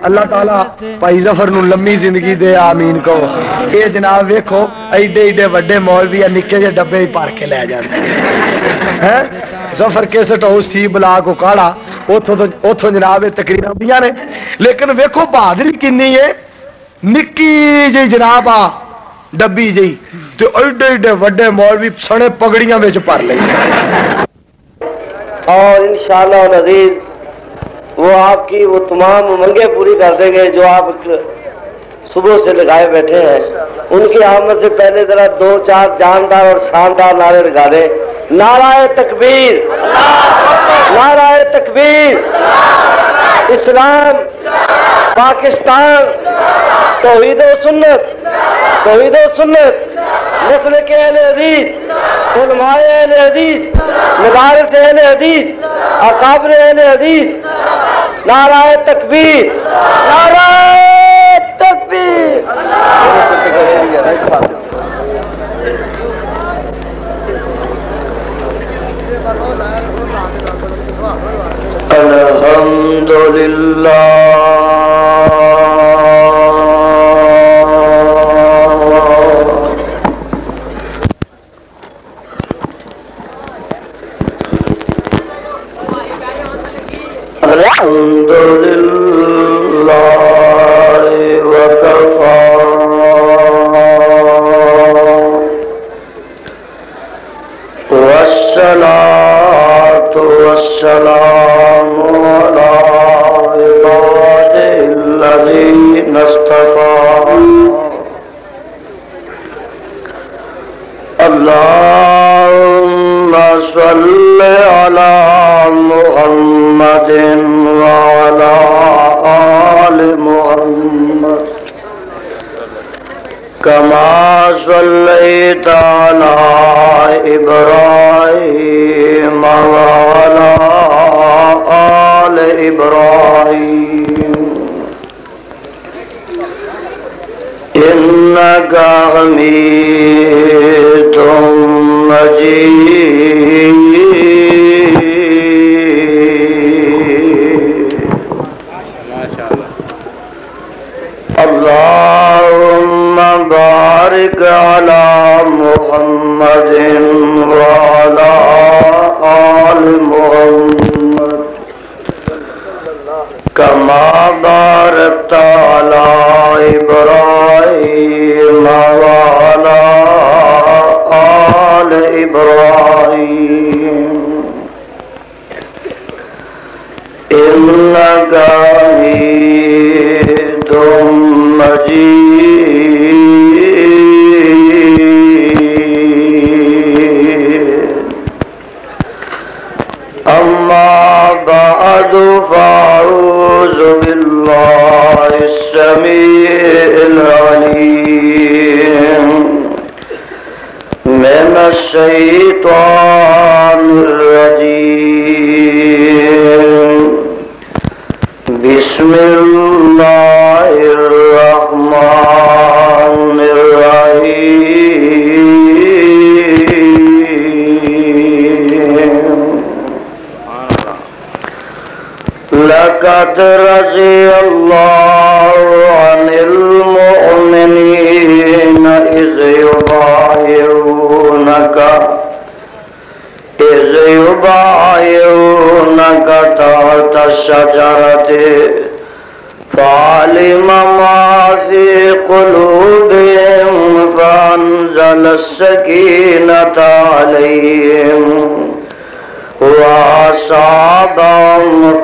اللہ تعالیٰ بھائی ظفر نو لمبی زندگی دے آمین کہو. یہ جناب ویکھو ایڈے ایڈے وڈے مولوی نکے جے ڈبے بھر کے لے جاندے ہیں. ظفر کیسٹ ہاؤس سی بلاک اکاڑا اتوں جناب تقریر ہوندیاں نے. لیکن ویکھو بہادری کنی ہے, نکی جی جناب آ ڈبی جی تو ایڈے ایڈے وڈے مولوی سنے پگڑیاں وچ بھر لئی. اور انشاءاللہ العزیز وہ آپ کی وہ تمام امنگیں پوری کر دیں گے جو آپ صبح سے لگائے بیٹھے ہیں. ان کی آمد سے پہلے ذرا دو چار جاندار اور شاندار نعرے لگا دیں. نعرہ تکبیر, نعرہ تکبیر, اسلام, پاکستان, توحید و سنت, توحید و سنت, نسل کے اہل حدیث, علماء اہل حدیث, مدارس اہل حدیث, اکابر اہل حدیث. نعرہ تکبیر, نعرہ تکبیر. الحمدللہ وکفا والصلاة والسلام على عباد الذين اصطفى. اللهم صل على محمد وعلى آل محمد كما صليت على إبراهيم وعلى آل إبراهيم إنك حميد مجيد. اللهم بارك على محمد وعلى آل محمد كما باركت على إبراهيم وعلى آل إبراهيم إنك حميد مجيد. أما بعد فأعوذ بالله السميع العليم من الشيطان الرجيم. بسم الله الرحمن الرحيم. لقد رضي الله عن المؤمنين إذ يبايعونك تحت الشجرة فعلم ما في قلوبهم فأنزل السكينة عليهم وأصابهم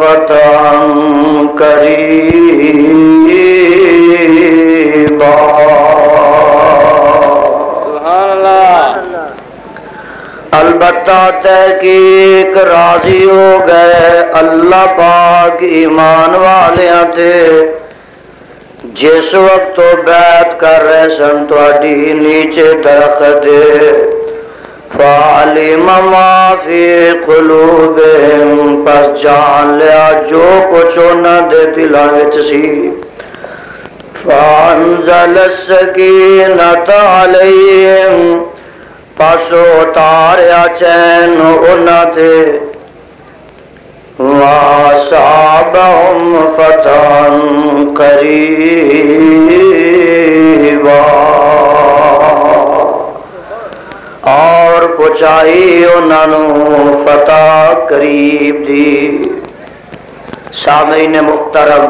فتحا قريبا. سبحان اللہ. البتہ تحقیق راضی ہو گئے اللہ پاک ایمان والیاں تے جس وقت تو بیعت کر رہے سن تواڈی نیچے درخت دے. فعلم ما فی قلوبہم پس جان لیا جو کچھ انہاں دے دلاں وچ سی. فانزل السکینۃ علیہم پس اتاریا چین انہاں تے وَأَصَابَهُمْ فَتْحٌ قَرِيبٌ اور پہنچائی انہاں نوں فتح قریب دی۔ سامعین محترم،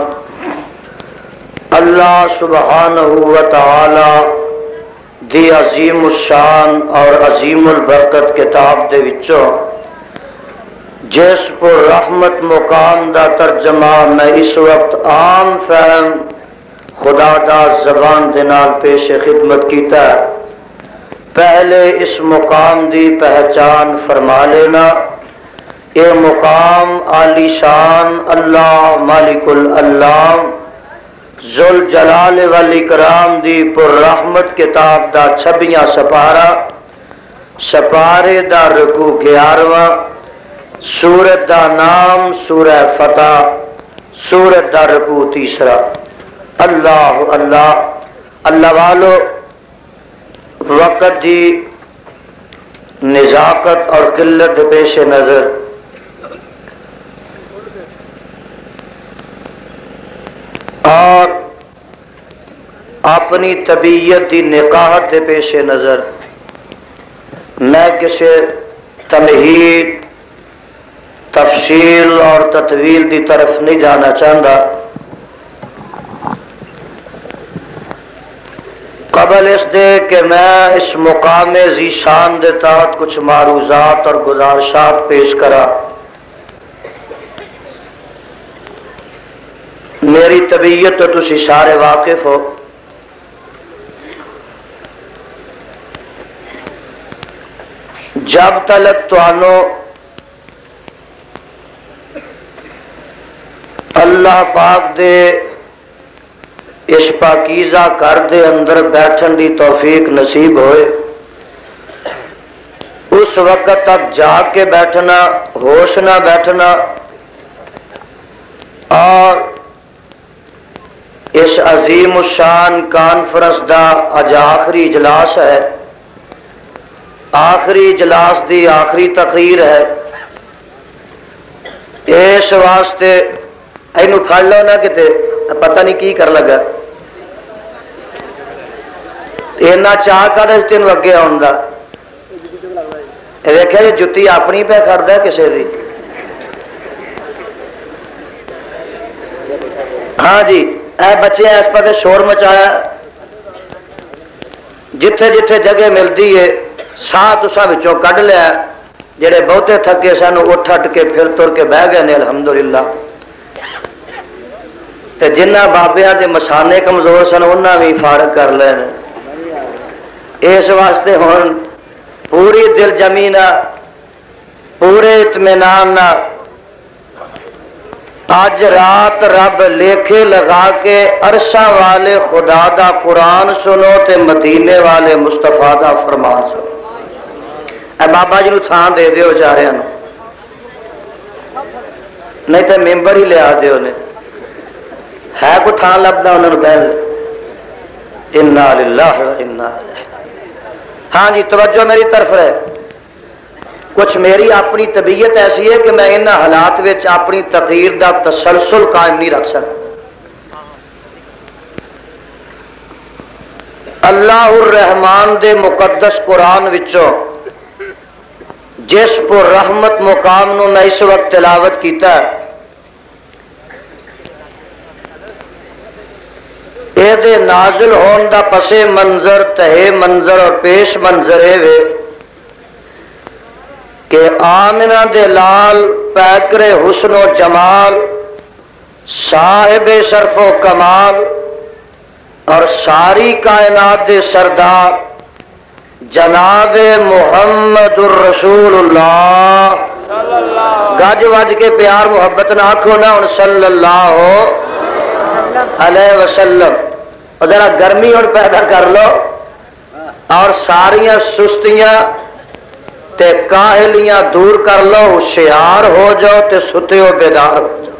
اللہ سبحانہ و تعالی دی عظیم الشان اور عظیم البرکت کتاب دے وچوں جس پر رحمت مقام دا ترجمہ میں اس وقت عام فہم خدا دا زبان دے نال پیش خدمت کیتا ہے۔ پہلے اس مقام دی پہچان فرما لینا۔ یہ مقام عالی شان اللہ مالک الالام ذوال جلال والاکرام دی پر رحمت کتاب دا 26واں سپارہ، سپارے دا رکوع 11واں، سورت دا نام سورہ فتح، سورت دا رکوع 3۔ اللہ اللہ اللہ والو، وقت دی نزاکت اور قلت پیش نظر اور اپنی طبیعت دی نقاہت دے پیش نظر میں کسی تمہید، تفصیل اور تطویل دی طرف نہیں جانا چاہتا۔ قبل اس دے کہ میں اس مقام ذی شان دے تحت کچھ معروضات اور گزارشات پیش کرا، میری طبیعت تو تسی سارے واقف ہو۔ جب تلک توانو اللہ پاک دے اس پاکیزہ گھر دے اندر بیٹھن دی توفیق نصیب ہوئے، اس وقت تک جاگ کے بیٹھنا، ہوش نہ بیٹھنا، اور اس عظیم الشان کانفرنس دا اج آخری اجلاس ہے، آخری اجلاس دی آخری تقریر ہے۔ اس واسطے اینو پھڑ لو نا کتے پتہ نہیں کی کر لگا، اینا چاہ کا دس تینوں اگے آن دا۔ دیکھا یہ جتی اپنی پہ کردا ہے کسے دی؟ ہاں جی، اے بچے اس پہ شور مچایا، جتھے جتھے جگہ ملتی ہے ساہ تساں وچوں کڈ لیا، جڑے بہتے تھکے سانو اٹھ اٹھ کے پھر تر کے بہ گئے نے الحمدللہ، تے جنہ بابیاں دے مسانے کمزور سن انہاں بھی فارغ کر لے۔ اس واسطے ہن پوری دل جمی نہ، پورے اطمینان نہ آج رات رب لیکھے لگا کے عرشاں والے خدا دا قرآن سنو تے مدینے والے مصطفیٰ دا فرمان سنو۔ اے بابا جی نو تھان دے دیو بیچاریاں نو، نہیں تے ممبر ہی لیا دیو نے، ہے کوئی تھان لبدا انہاں نو بہن لے۔ انا للہ و انا الیہ۔ ہاں جی توجہ میری طرف ہے، کچھ میری اپنی طبیعت ایسی ہے کہ میں ان حالات وچ اپنی تقریر دا تسلسل قائم نہیں رکھ سکتا۔ اللہ الرحمان دے مقدس قرآن وچوں جس پر رحمت مقام نو میں اس وقت تلاوت کیتا ہے، اے دے نازل ہون دا پس منظر، تہے منظر اور پیش منظر اے وے کہ آمنہ دے لال پیکر حسن و جمال، صاحب شرف و کمال اور ساری کائنات دے سردار جناب محمد الرسول اللہ، گج وج کے پیار محبت نہ آکھو نا ہن صلی اللہ علیہ وسلم، اور ذرا گرمی ہن پیدا کر لو اور ساریاں سستیاں تے کاہلیاں دور کر لو، ہوشیار ہو جاؤ تے ستے ہو بیدار ہو جاؤ۔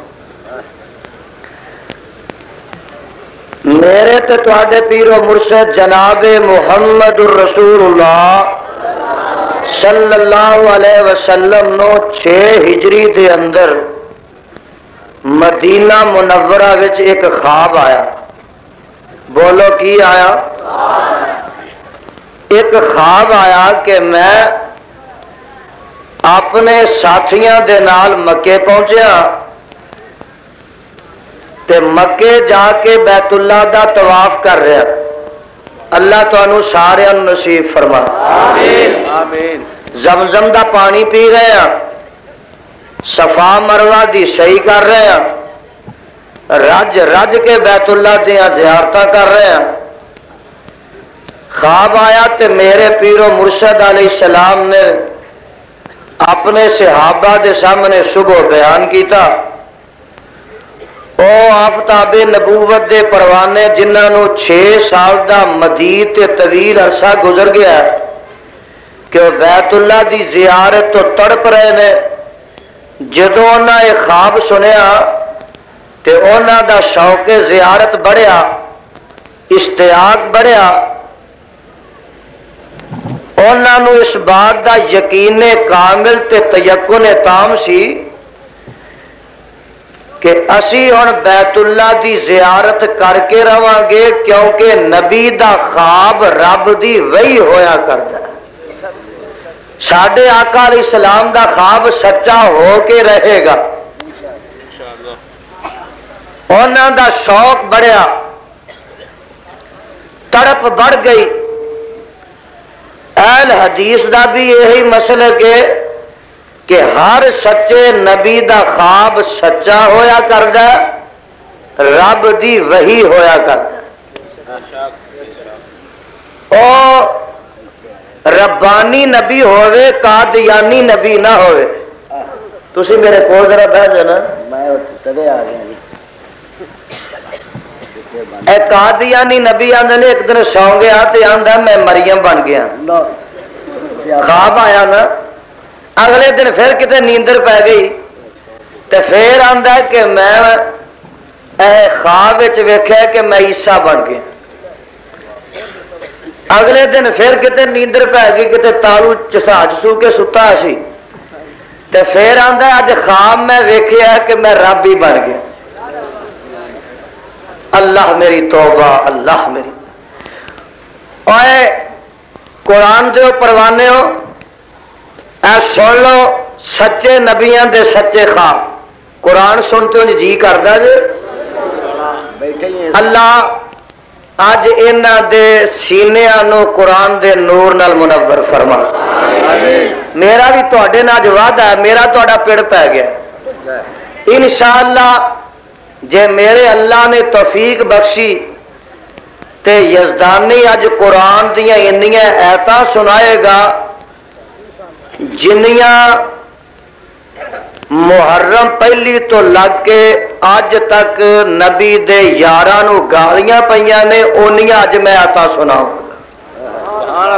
میرے تے تواڈے پیر و مرشد جناب محمد الرسول اللہ صلی اللہ علیہ وسلم نو 6 ہجری دے اندر مدینہ منورہ وچ ایک خواب آیا. بولو کی آیا؟ ایک خواب آیا کہ میں اپنے ساتھیاں دے نال مکے پہنچیا تے مکے جا کے بیت اللہ دا طواف کر رہا. اللہ تانوں سارے نصیب فرما. آمین آمین. زمزم دا پانی پی رہے ہیں, صفا مروہ دی صحیح کر رہے ہیں, رج رج کے بیت اللہ دیا زیارتاں کر رہے ہیں. خواب آیا تے میرے پیر و مرشد علیہ السلام نے اپنے صحابہ دے سامنے صبح بیان کیتا. او آفتاب نبوت دے پروانے جنہاں نو 6 سال دا مدید تے طویل عرصہ گزر گیا ہے کہ وہ بیت اللہ دی زیارت تو تڑپ رہے نے. جدوں انہاں یہ خواب سنیا تے انہاں دا شوق زیارت بڑھیا, اشتیاق بڑھیا. انہاں نو اس بات دا یقین کامل تے تیقن تام سی کہ اسی ہن بیت اللہ دی زیارت کر کے رواں گے, کیونکہ نبی دا خواب رب دی وحی ہویا کردا ہے. ساڈے آقا علیہ السلام دا خواب سچا ہو کے رہے گا. انہاں دا شوق بڑھیا, تڑپ بڑھ گئی. اہل حدیث دا بھی یہی مسلک ہے کہ ہر سچے نبی دا خواب سچا ہویا کردا, رب دی وحی ہویا کردا. او ربانی نبی ہوئے, قادیانی نبی نہ ہوئے. تسی میرے کو ذرا بیٹھ جانا, میں تدے آ گیا. اے قادیانی نبی آندے نے ایک دن سو گیا تے آندا میں مریم بن گیا. خواب آیا نا, اگلے دن پھر کتے نیندر پہ گئی تے پھر آندا کہ میں اے خواب وچ ویکھیا کہ میں عیسیٰ بن گیا. اگلے دن پھر کتے نیندر پہ گئی, کتے تالو چسا چسو کے ستا سی تے پھر آندا اج خواب میں ویکھیا کہ میں رب ہی بن گیا. اللہ میری توبہ, اللہ میری. اوے قرآن دے پروانے ہو, اے سن لو سچے نبیاں دے سچے خواب. قرآن سنتے ہو جی کردا جی. اللہ اج انہاں دے سینیاں نو قرآن دے نور نال منور فرما. میرا بھی تواڈے نال وعدہ ہے, میرا تواڈا پیڑ پہ گیا انشاءاللہ. جے میرے اللہ نے توفیق بخشی تے یزدانی اج قرآن دیا انیاں ایتاں سنائے گا جنیاں محرم پہلی تو لگ کے اج تک نبی دے یاراں نو گالیاں پئیاں نے, اونیاں اج میں ایتاں سناؤں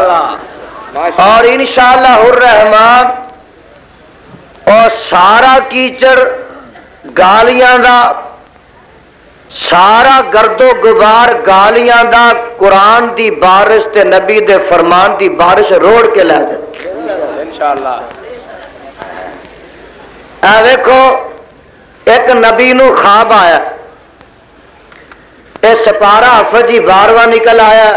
گا. اور انشاءاللہ الرحمن اور سارا کیچڑ گالیاں دا, سارا گرد و غبار گالیاں دا قرآن دی بارش تے نبی دے فرمان دی بارش روڑ کے لے جائے انشاءاللہ. اے ویکھو ایک نبی نو خواب آیا, اے سپارہ حفظ جی 12واں نکل آیا.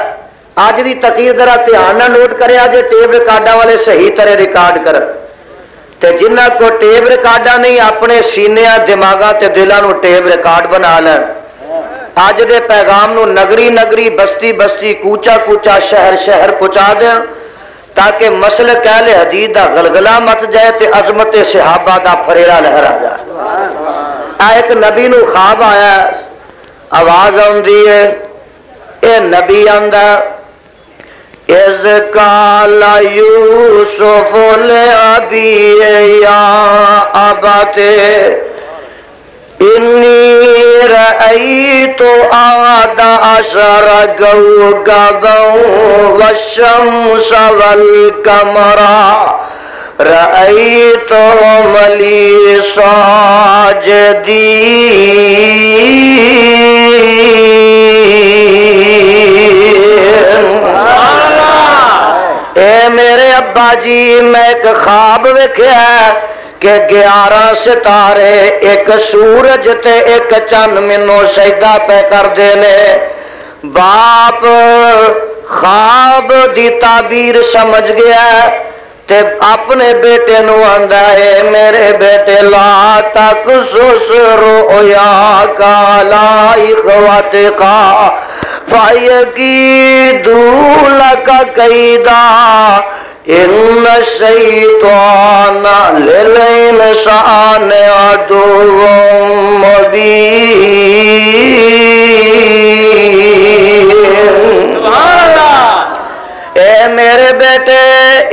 اج دی تقریر ذرا دھیان نال نوٹ کریا جے, ٹیپ ریکارڈاں والے صحیح طرح ریکارڈ کر تے جنہاں کو ٹیپ ریکارڈاں نہیں اپنے سینیاں دماغاں تے دلاں نو ٹیپ ریکارڈ بنا لین. اج دے پیغام نو نگری نگری, بستی بستی, کوچا کوچا, شہر شہر پہنچا دیں تاکہ مسلک اہل حدیث دا غلغلہ مچ جائے تے عظمت صحابہ دا پھریرا لہرا جائے. ایک نبی نو خواب آیا, آواز آندی ہے, اے نبی آندا اذ قال یوسف لابی یا ابت انی رأیت احد عشر کوکبا والشمس والقمر رأیتهم لی ساجدین. اے میرے ابا جی, میں ایک خواب ویکھیا کہ 11 ستارے ایک سورج تے ایک چند مینوں سجدہ پہ کر دینے. باپ خواب دی تعبیر سمجھ گیا تے اپنے بیٹے نو آندا ہے میرے بیٹے لا تقصص رؤیاک علی اخواتک فیکیدوا لک کیدا ان الشیطان للانسان عدو مبین. اے میرے بیٹے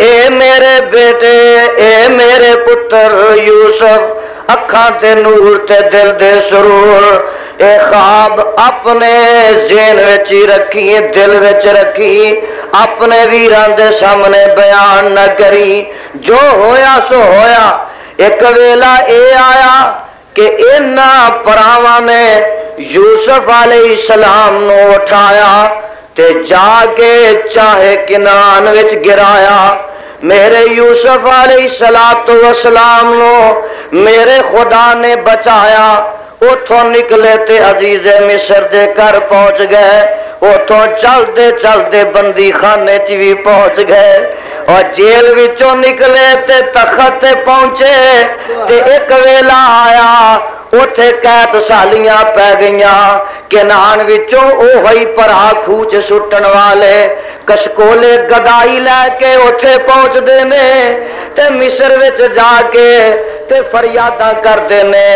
اے میرے بیٹے اے میرے پتر یوسف اکھاں تے نور تے دل دے سرور اے خواب اپنے ذہن وچ رکھی دل وچ رکھی اپنے ویران دے سامنے بیان نہ کری. جو ہویا سو ہویا. ایک ویلا اے آیا کہ انہاں پراواں نے یوسف علیہ السلام نو اٹھایا تے جا کے چاہے کنان وچ گرایا. میرے یوسف علیہ السلام نو میرے خدا نے بچایا. اتھوں نکلے تے عزیز مصر دے گھر پہنچ گئے. اتھوں چلدے چلدے بندی خانے چ بھی پہنچ گئے اور جیل وچوں نکلے تے تخت تے پہنچے تے ایک ویلا آیا اٹھے قید سالیاں پہ گئیاں کنان وچوں اوہی پرا کھوچ سٹن والے کشکولے گدائی لے کے اٹھے پہنچ دینے تے مصر وچ جا کے تے فریاداں کر دینے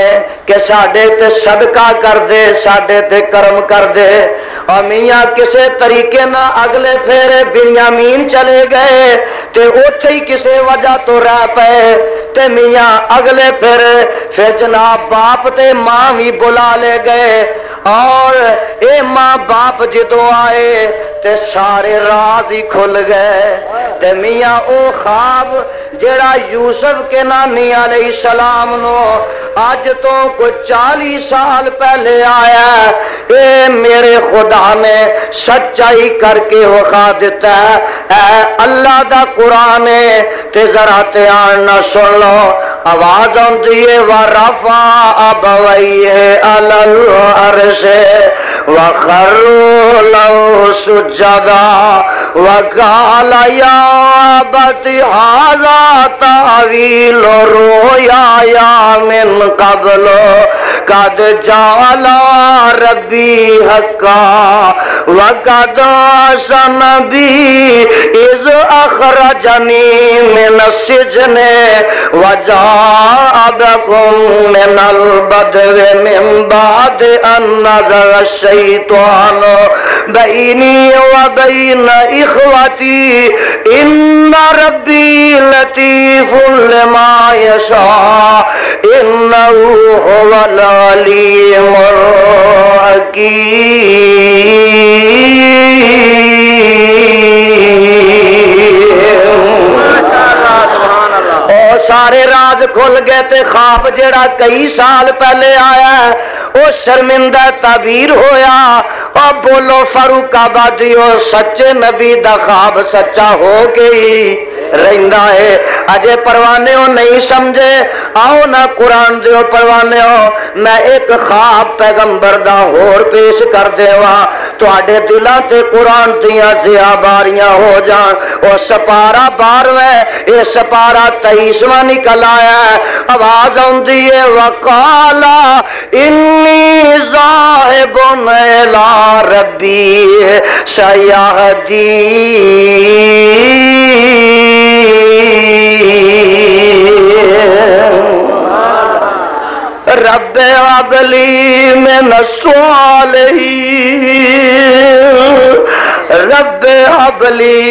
کہ ساڈے تے صدقہ کر دے ساڈے تے کرم کر دے. اور میاں کسے طریقے نہ اگلے پھیرے بنیامین چلے گئے تے اوتھے ہی کسے وجہ تو رہ پے تے میاں اگلے پھر جناب باپ تے ماں بھی بلا لے گئے. اور اے ماں باپ جدو آئے تے سارے راز ہی کھل گئے تے میاں او خواب جڑا یوسف کے نانی علیہ السلام نو آج تو کوئی 40 سال پہلے آیا اے میرے خدا نے سچائی کر کے وکھا دیتا ہے. اے اللہ دا قرآن ہے تے ذرا دھیان نہ سن لو. آواز آندی ہے ورفع ابویہ علی العرش وخروا له سجدا وقال یا ابت ھذا تأویل رؤیا من قبل قد جعل ربی حقا وقد احسن بی اذ اخرجنی من السجن وجاء بكم من البدو من بعد ان نزغ الشیطان بینی وبین اخوتی ان ربی لطیف لما یشاء انہ هو العلیم الحکیم. سارے راز کھل گئے تے خواب جڑا کئی سال پہلے آیا او شرمندہ تعبیر ہویا. اور بولو فاروق آبادیو سچے نبی دا خواب سچا ہو گئی رہندا ہے. اجے پروانے ہو نہیں سمجھے آؤ نہ قرآن دیو پروانے ہو میں ایک خواب پیغمبر دا ہور پیش کر دیواں تواڈے دلاں تے قرآن دیاں زیاباریاں ہو جان. او سپارہ 12 اے سپارہ 23واں نکل آیا ہے. آواز آندی ہے وقالا انی ذاہب الی ربی سیہدین رب ابلی من الصالحین رب ابلی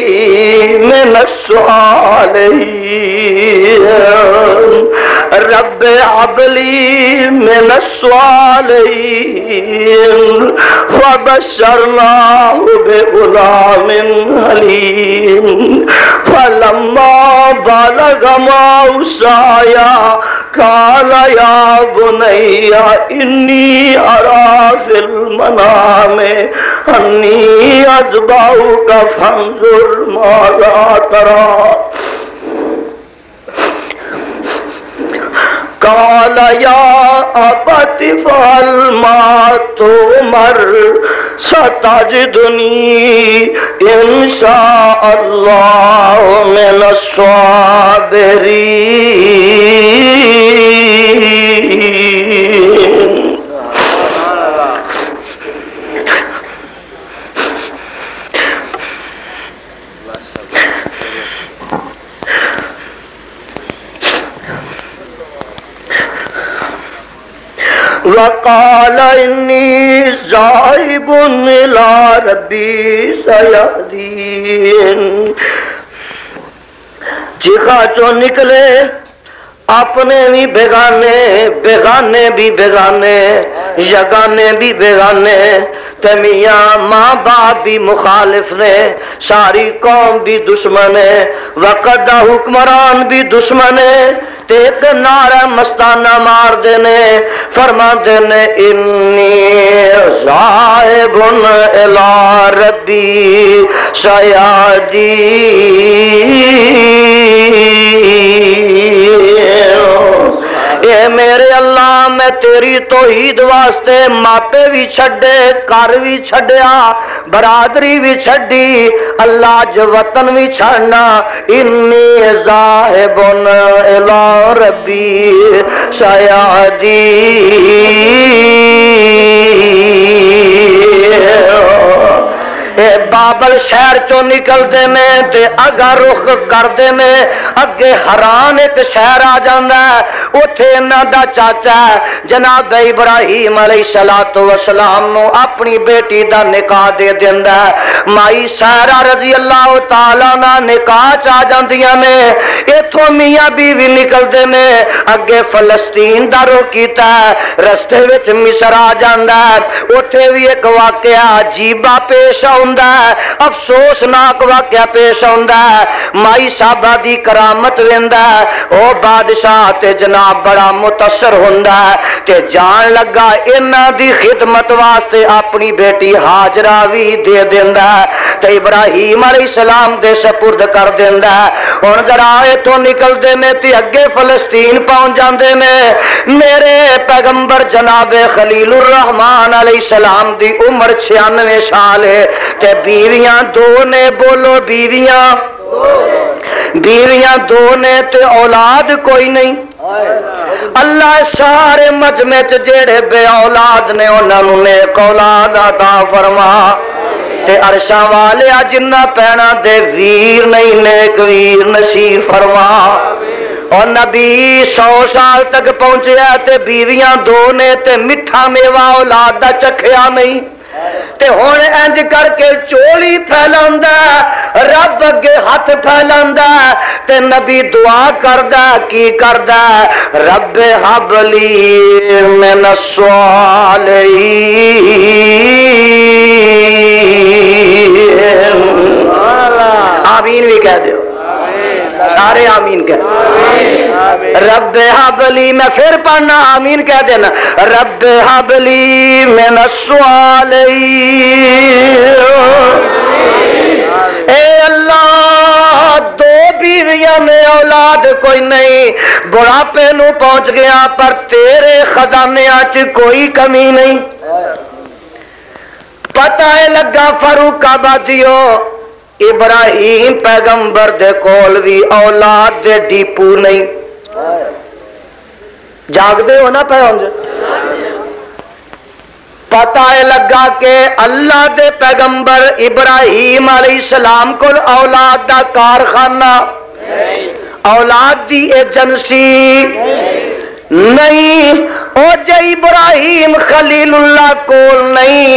من الصالحین رب ابلی من الصالحین فبشرناه بغلام حلیم فلما بلغ معه السعی قال یا بنی انی ارى فی المنام انی اذبحک فانظر ماذا تری قال یا ابت افعل ما تؤمر ستجدنی انشاء اللہ من الصابرین۔ وقال انی ذاہب الی ربی سیہدین۔ چیخا چو نکلے اپنے بھی بیگانے، بیگانے بھی بیگانے، یگانے بھی بیگانے، تے میاں ماں باپ بھی مخالف نے، ساری قوم بھی دشمن ہے، وقت دا حکمران بھی دشمن ہے، تے ایک نعرہ مستانہ مار دینے، فرما دینے انی ذاہب الی ربی سیہدین۔ اے میرے اللہ میں تیری توحید واسطے ماپے بھی چھڈے، کر بھی چھڈیا، برادری بھی چھڈی، اللہ جو وطن بھی چھڑنا، انی ذاہب الی ربی سیہدین۔ اے بابل شہر چو نکل دے میں تے اگا رخ کر دے میں اگے حران ایک شہر آ جاندہ ہے، اتھے انہاں دا چاچا ہے جناب ابراہیم علیہ السلام نو اپنی بیٹی دا نکاح دے دیندہ ہے، مائی سارہ رضی اللہ تعالیٰ نا نکاح چاہ جاندیاں نے، ایتھوں میاں بیوی نکل دے میں اگے فلسطین دا رخ کیتا ہے، رستے وچ مصر آ جاندہ ہے، اتھے بھی ایک واقعہ عجیبہ پیش ہوندہ ہے، افسوسناک واقعہ پیش ہوندہ ہے، مائی صاحبہ دی کرامت ویندہ ہے، او بادشاہ تے جناب بڑا متاثر ہوندہ ہے، تے جان لگا انہاں دی خدمت واسطے اپنی بیٹی ہاجرہ بھی دے دیندہ ہے، تے ابراہیم علیہ السلام دے سپرد کر دیندہ ہے۔ اور ذرا آئے تو نکل دے میں تے اگے فلسطین پہنچ جاندے میں میرے پیغمبر جناب خلیل الرحمن علیہ السلام دی عمر 96 سال ہے، تے بیویاں دو نے، بولو بیویاں دو نے تے اولاد کوئی نہیں۔ اللہ سارے مجمع چ جڑے بے اولاد نے انہاں نوں نیک اولاد عطا فرما، تے عرشاں والے جنہ پینا دے ویر نہیں نیک ویر نصیب فرما۔ اور نبی 100 سال تک پہنچیا تے بیویاں دو نے تے میٹھا میوہ اولاد دا چکھیا نہیں، تے ہن انج کر کے چولی پھیلاندا رب اگے ہاتھ پھیلاندا تے نبی دعا کردا کی کردا رب ہب لی من الصالحین۔ آمین بھی کہہ دیو، سارے آمین کہہ، رب حبلی، میں پھر پڑھنا آمین کہہ دینا، رب حبلی من الصالحین۔ اے اللہ دو بیویاں میں اولاد کوئی نہیں، بڑھاپے نو پہنچ گیا پر تیرے خزانیاں چ کوئی کمی نہیں، پتہ ہے لگا فاروق آبادیو ابراہیم پیغمبر دے کول بھی اولاد دے ڈیپو نہیں، جاگ دے ہو نا پہ ہونج، پتہ ہے لگا کہ اللہ دے پیغمبر ابراہیم علیہ السلام کو اولاد دا کارخانہ، اولاد دی ایجنسی نہیں، او جے ابراہیم خلیل اللہ کول نہیں،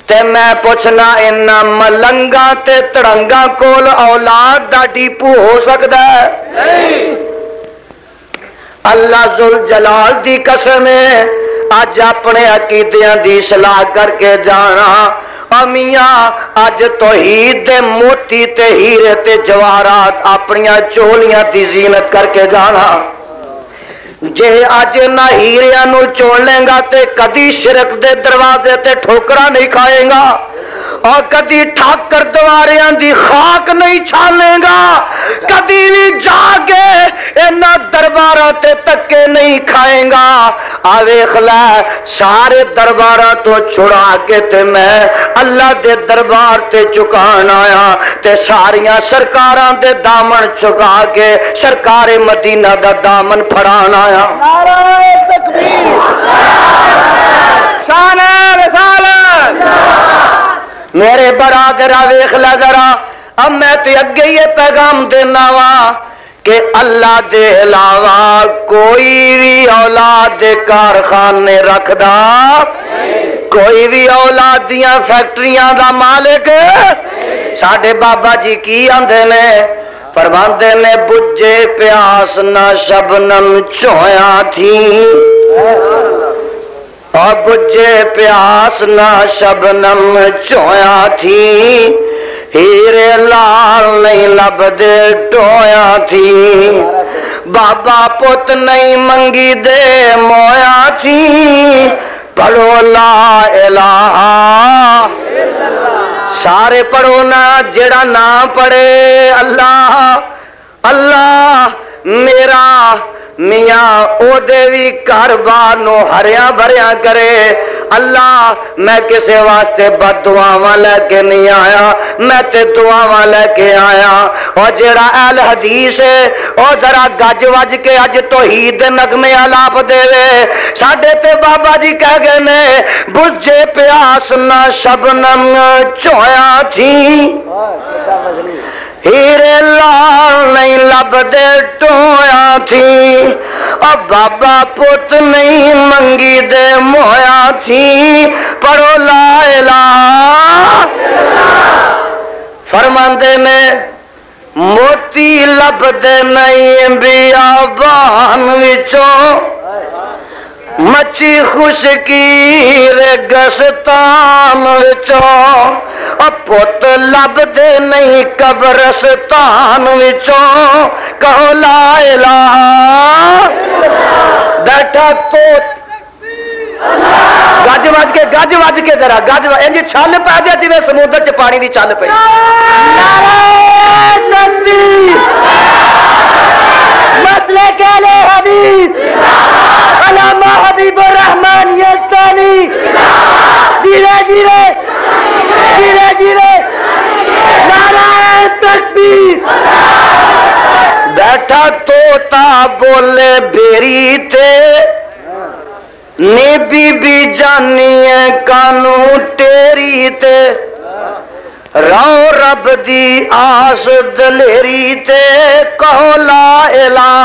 تے میں پوچھنا انہاں ملنگا تے تڑنگا کول اولاد دا ڈیپو ہو سکتا ہے؟ اللہ ذوالجلال دی قسم ہے، اج اپنے عقیدیاں دی اصلاح کر کے جانا، میاں اج توحید دے موتی تے ہیرے تے جواہرات اپنیاں چولیاں دی زینت کر کے جانا، جے اج نہ ہیریاں نو چون لیں گا تے کدی شرک دے دروازے تے ٹھوکرا نہیں کھائے گا، اور کدی ٹھاکر دواریاں دی خاک نہیں چھالے گا، کدی بھی جا کے انہاں درباراں تے تکے نہیں کھائے گا۔ ویکھ لے سارے درباراں تو چھڑا کے تے میں اللہ دے دربار تے چکان آیا، تے ساریاں سرکاراں دے دامن چکا کے سرکار مدینہ دا دامن پھڑان آیا۔ نعرہ تکبیر، شان رسالت۔ میرے برادرا ویکھ لے ذرا، اب میں تے اگے یہ پیغام دینا وا کہ اللہ دے علاوہ کوئی بھی اولاد دے کارخانے رکھدا، کوئی بھی اولاد دیاں فیکٹریاں دا مالک۔ ساڈے بابا جی کی آندے نے؟ فرماندے نے بجے پیاس نہ شبنم چویا تھی، اور بجے پیاس نہ شبنم چویا تھی، ہیرے لال نہیں لبدے ٹویا تھی، بابا پت نہیں منگی دے مویا تھی، پڑھو لا الہ۔ سارے پڑھو نا، جڑا نہ پڑھے اللہ اللہ میرا میاں او دے وی کاربار نو ہریاں بھریاں کرے۔ اللہ میں کسے واسطے بد دعاواں لے کے نہیں آیا، میں تے دعاواں لے کے آیا۔ اور جڑا اہل حدیث ہے او ذرا گج وج کے اج توحید دے نغمے آلاپ دے وے۔ ساڈے تے بابا جی کہہ گئے نے بجھے پیاس نہ شبنم چویا تھی، ہیرے لال نہیں لبدے ٹویا تھی، اور بابا پت نہیں منگی دے مویا تھی، پڑھو لا الہ۔ فرماندے نے موتی لبدے نہیں بیابان وچوں، مچی خشکی ریگستان وچوں، پت لب دے نہیں قبرستان وچوں، کہو لا الہ۔ بیٹھا تو گج وج کے ذرا گج انج چھل پہ جاتی میں سمندر چ پانی دی چھل پئی۔ مسئلے کے لئے حدیث علامہ حبیب الرحمن یزدانی، جیرے جیرے جیرے جیرے نعرہ تکبیر۔ بیٹھا توتا بولے بیری تے، نی بی بی جانی ہے کانو تیری تے، رو رب دی آس دلیری تے، کہو لا الہ۔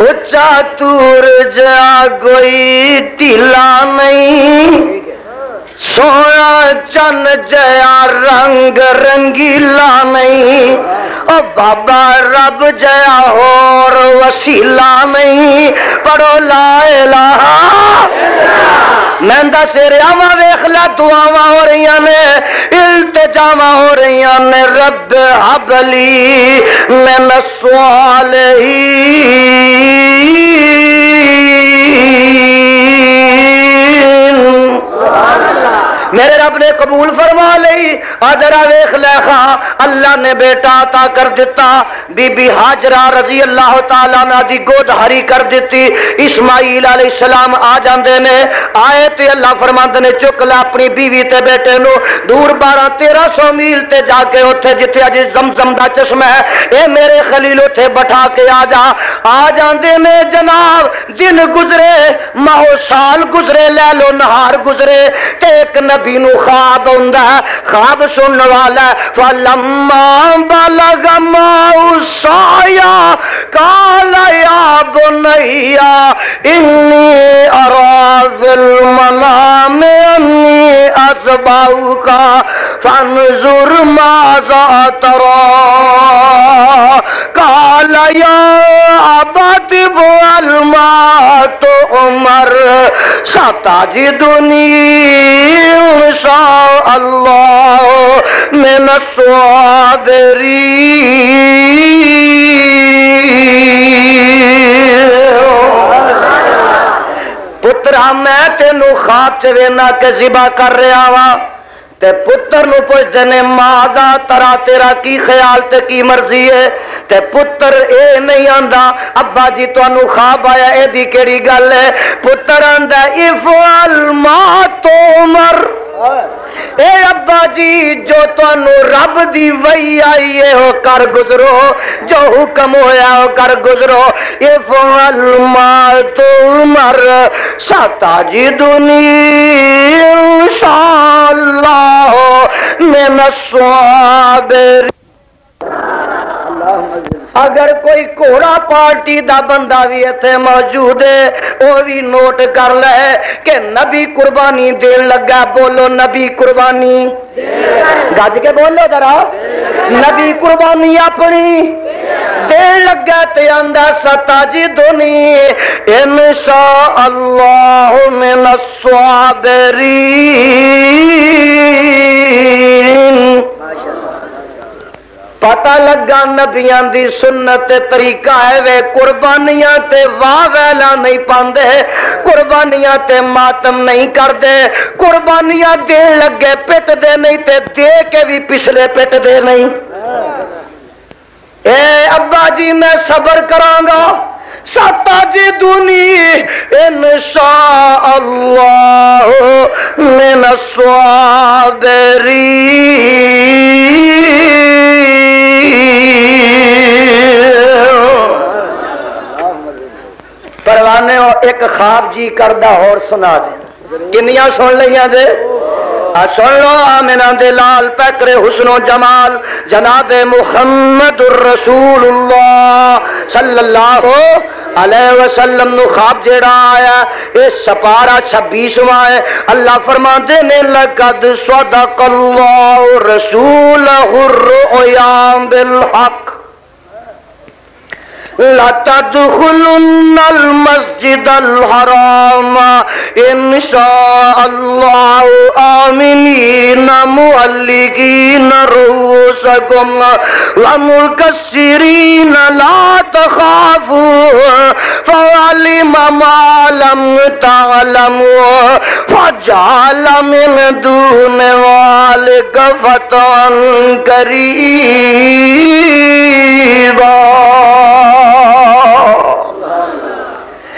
اچا تور جا کوئی ٹیلا نہیں، سونا چن جیا رنگ رنگیلا نہیں، او بابا رب جیا اور وسیلہ نہیں، پڑھو لا الہ۔ مہندہ سیریاواں ویکھ لا دعاواں ہو رہی نے، التجاواں ہو رہی نے، رب حب لی من الصالحین۔ میرے رب نے قبول فرما لئی۔ ادرا ویکھ لے خاں اللہ نے بیٹا عطا کر دیتا، بی بی ہاجرہ رضی اللہ تعالیٰ عنہ دی گود ہری کر دیتی۔ اسماعیل علیہ السلام آ جاندے نے، آئے تے اللہ فرماندے نے چک لے اپنی بیوی تے بیٹے نو دور 1200-1300 میل تے جا کے اوتھے جتھے اج زمزم دا چشمہ ہے، اے میرے خلیل اوتھے بٹھا کے آ جا۔ آ جاندے نے جناب، دن گزرے ماہ سال گزرے لیل و نہار گزرے تے ایک نبی نو خواب ہوندا ہے، خواب سنن والا فلما بلغ معه السعي قال يا بني إني أرى في المنام أني أذبحك فانظر ماذا ترى قال يا أبت افعل ما تؤمر ستجدني إن شاء الله من الصابرين۔ پتر پترا میں تینوں خواب چ وینا کہ ذبح کر رہا وا تے پتر نو پوچھتے نے ماذا ترا تیرا کی خیال تے کی مرضی ہے تے پتر اے نہیں آندا ابا جی تانوں خواب آیا اے دی کیڑی گل ہے پتر آندا افعل ما تؤمر اے ابا جی جو تانوں رب دی وحی آئی ہے ہو کر گزرو جو حکم ہویا ہو کر گزرو افعل ما تؤمر ستجدنی انشاءاللہ من الصابرین اگر کوئی گھوڑا پارٹی دا بندہ بھی اتنے موجود ہے وہ بھی نوٹ کر لے کہ نبی قربانی دین لگا بولو نبی قربانی گج کے بولو ذرا نبی قربانی اپنی دین لگا تے آندا ستجدنی انشاءاللہ من الصابرین پتہ لگا نبیاں دی سنت طریقہ ہے وے قربانیاں تے واہ ویلا نہیں پاندے قربانیاں تے ماتم نہیں کردے قربانیاں دین لگے پٹ دے نہیں تے دے کے بھی پچھلے پٹ دے نہیں اے ابا جی میں صبر کراں گا ستجدنی انشاءاللہ من الصابرین پروانے ہو ایک خواب جی کردہ اور سنا دیں کنیاں سن لیاں جے سن لو آمنہ دلال پیکر حسن و جمال جناب محمد الرسول اللہ صلی اللہ علیہ وسلم نو خواب جیڑا آیا اس سپارہ 26واں ہے اللہ فرماتے نے لقد صدق اللہ رسولہ الرؤیا بالحق لَتَدْخُلُنَّ الْمَسْجِدَ الْحَرَامَ إِنْ شَاءَ اللَّهُ آمِنِينَ مُحَلِّقِينَ رُؤُوسَكُمْ وَمُقَصِّرِينَ لَا تَخَافُوا فَعَلِمَ مَا لَمْ تَعْلَمُوا فَجَعَلَ مِن دُونِ ذَلِكَ فَتْحًا قَرِيبًا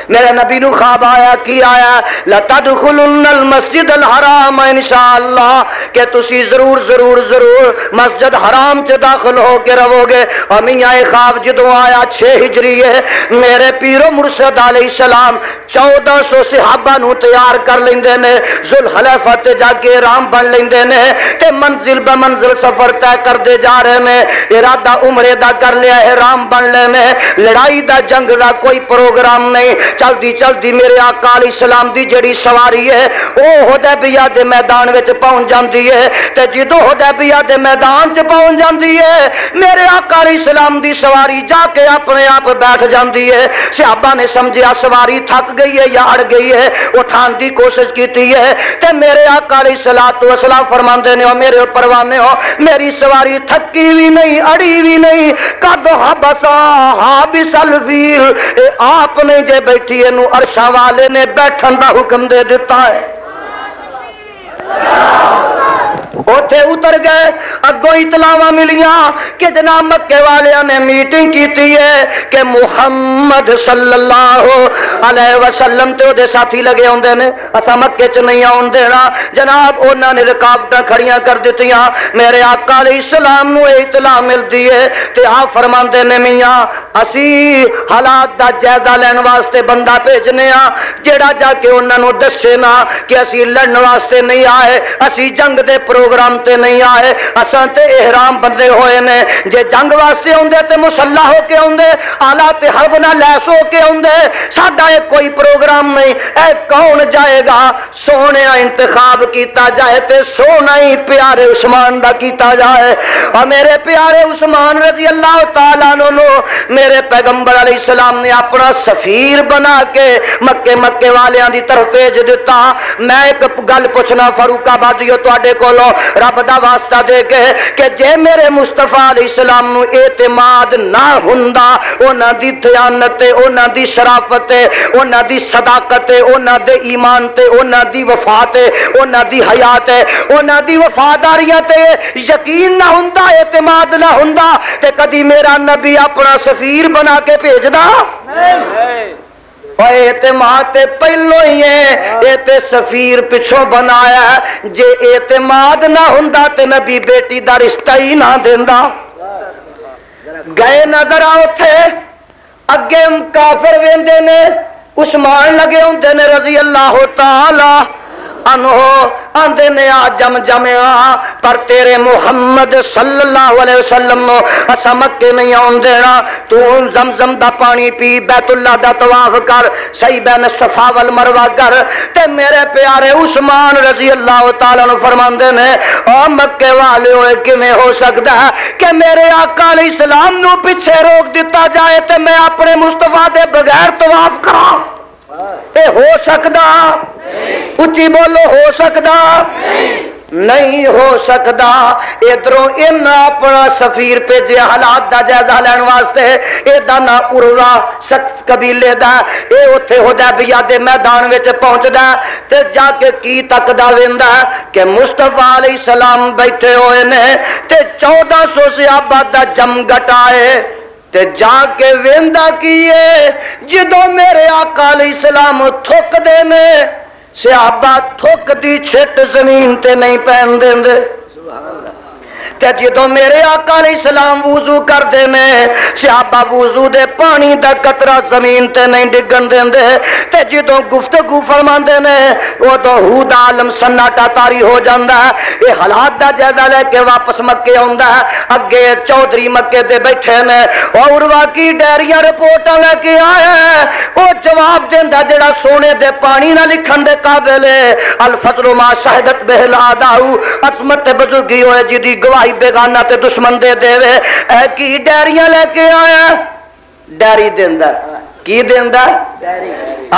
میرے نبی نو خواب آیا کی آیا لَتَدْخُلُنَّ الْمَسْجِدَ الْحَرَامَ انشاءاللہ کہ تسی ضرور ضرور ضرور مسجد حرام سے داخل ہو کے رہو گے اور میاں خواب جدوں آیا 6 ہجری ہے میرے پیر و مرشد علیہ السلام 1400 صحابہ نو تیار کر لیندے نے ذوالحلیفہ تے جا کے احرام بن لیندے نے تے منزل بمنزل سفر طے کردے جا رہے نے ارادہ عمرے دا کر لیا احرام بن لینے لڑائی دا جنگ دا کوئی پروگرام نہیں چلدی چلدی میرے آقا علیہ السلام دی جڑی سواری ہے وہ حدیبیہ دے میدان وچ پہنچ جاندی ہے تے جدوں حدیبیہ دے میدان چ پہنچ جاندی ہے میرے آقا علیہ السلام دی سواری جا کے اپنے آپ بیٹھ جاندی ہے صحابہ نے سمجھیا سواری تھک گئی ہے یا اڑ گئی ہے اٹھان دی کوشش کیتی ہے تے میرے آقا علیہ الصلوۃ والسلام فرماندے نے او میرے پروانے ہو میری سواری تھکی بھی نہیں اڑی بھی نہیں قد حبسا حابس الفیل آپ نے جے بیٹھی نو عرشاں والے نے بیٹھن دا حکم دے دیتا ہے اوتھے اتر گئے اگوں اطلاعاں ملیاں کہ جناب مکے والےاں نے میٹنگ کیتی ہے کہ محمد صلی اللہ علیہ وسلم تے دے ساتھی لگے ہوندے نے اساں مکے چ نہیں آون دینا جناب انہاں نے رکاوٹاں کھڑیاں کر دتیاں میرے آقا علیہ السلام نو اطلاع ملدی ہے تے آپ فرماندے نے میاں اسی حالات دا جائزہ لین واسطے بندہ بھیجنے ہاں جیڑا جا کے انہاں نو دسے نا کہ اسی لڑن واسطے نہیں آئے اسی جنگ دے پروگرام تے نہیں آئے اساں تے احرام بندے ہوئے نے جے جنگ واسطے ہوندے تے مسلح ہو کے ہوندے آلات حرب نہ لیس ہو کے ہوندے ساڈا کوئی پروگرام نہیں اے کون جائے گا سونے انتخاب کیتا جائے تے سونا ہی پیارے عثمان دا کیتا جائے اور میرے پیارے عثمان رضی اللہ تعالیٰ عنہ میرے میرے پیغمبر علیہ السلام نے اپنا سفیر بنا کے مکے والیاں دی طرف بھیج دیتا. میں ایک گل پوچھنا فاروق آبادیو تواڈے کولوں رب دا واسطہ دے کے کہ جے میرے مصطفیٰ علیہ السلام نو اعتماد نہ ہوندا انہاں دی دیانت تے انہاں دی شرافت تے انہاں دی صداقت تے انہاں دے ایمان تے انہاں دی وفا تے انہاں دی حیا تے انہاں دی وفاداریاں تے یقین نہ ہوندا اعتماد نہ ہوندا تے کدی میرا نبی اپنا سفیر بنا کے بھیجدا؟ اور اعتماد تے پہلو ہی ہے یہ تے سفیر پچھوں بنایا ہے. جے اعتماد نہ ہوندا تے نبی بیٹی دا رشتہ ہی نہ دیندا. گئے نظر آؤ تھے اگے کافر ویندے نے عثمان لگے ہوندے نے رضی اللہ تعالی عنہ آندے نے آ جم جمیا پر تیرے محمد صلی اللہ علیہ وسلم اسا مکے نہیں آن دینا. تو زمزم دا پانی پی بیت اللہ دا طواف کر صحیح بین صفا والمروہ کر. تے میرے پیارے عثمان رضی اللہ تعالیٰ عنہ فرماندے نے او مکے والے ہوئے کیویں ہو سکدا ہے کہ میرے آقا علیہ السلام نو پیچھے روک دیتا جائے تے میں اپنے مصطفیٰ دے بغیر طواف کراں؟ اے ہو سکدا؟ اچھی بولو ہو سکدا؟ نہیں ہو سکدا. ادھروں ان اپنا سفیر بھیجے حالات دا جائزہ لین واسطے. اے دا نا عروہ سخت قبیلے دا اے اوتھے حدیبیہ دے میدان وچ پہنچدا تے جا کے کی تکدا ویندا کہ مصطفیٰ علیہ السلام بیٹھے ہوئے نے تے 1400 صحابہ دا جم گٹائے تے جا کے ویندا کیے جدوں میرے آقا علیہ السلام تھک دے نے صحابہ تھک دی چھٹ زمین تے نہیں پہن دیندے. تے جدوں میرے آقا علیہ السلام وضو کر دے نے صحابہ وضو دے پانی دا قطرہ زمین تے نہیں ڈگن دیندے. تے جدوں گفتگو فرماندے نے وہ تو ہود عالم سناٹا تاری ہو جاندا ہے. یہ حالات دا جائزہ لے کے واپس مکے آندا ہے. اگے چودھری مکے دے بیٹھے نے اور واقعی ڈیریاں رپورٹاں لے کے آیا ہے. وہ جواب دیندا جڑا سونے دے پانی نہ لکھن دے قابل ہے. الفضل ما شہدت بہ الاعداء عصمت بزرگی ہوئے جدی گواہی بیگانہ تے دشمن دے دے اے کی ڈیریاں لے کے آیا ڈیری دیندا کی دیندا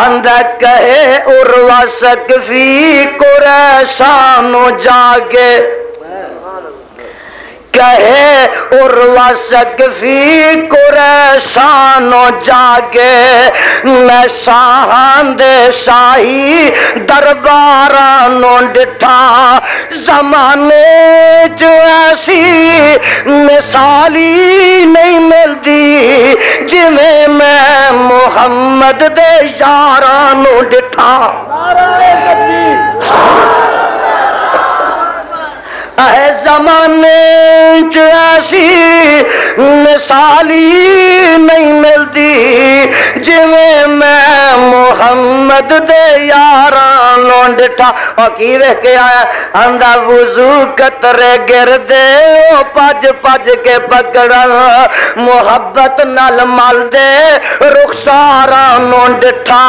آندا کہے عروہ سقفی قریشانو جاگے کہے عروہ سقفی قریشانو جاگے میں شاہان دے شاہی دربارانو ڈٹھا زمانے جو ایسی مثالی نہیں ملدی جویں میں محمد دے یارانو ڈٹھا. اے زمانے جو ایسی مثالی نہیں ملدی جویں میں محمد دے یارانوں ڈٹھا. اور کی ویکھ کے آیا آندا وضو قطرے گردے او پج پج کے پکڑن محبت نال مل دے رخسارانوں ڈٹھا.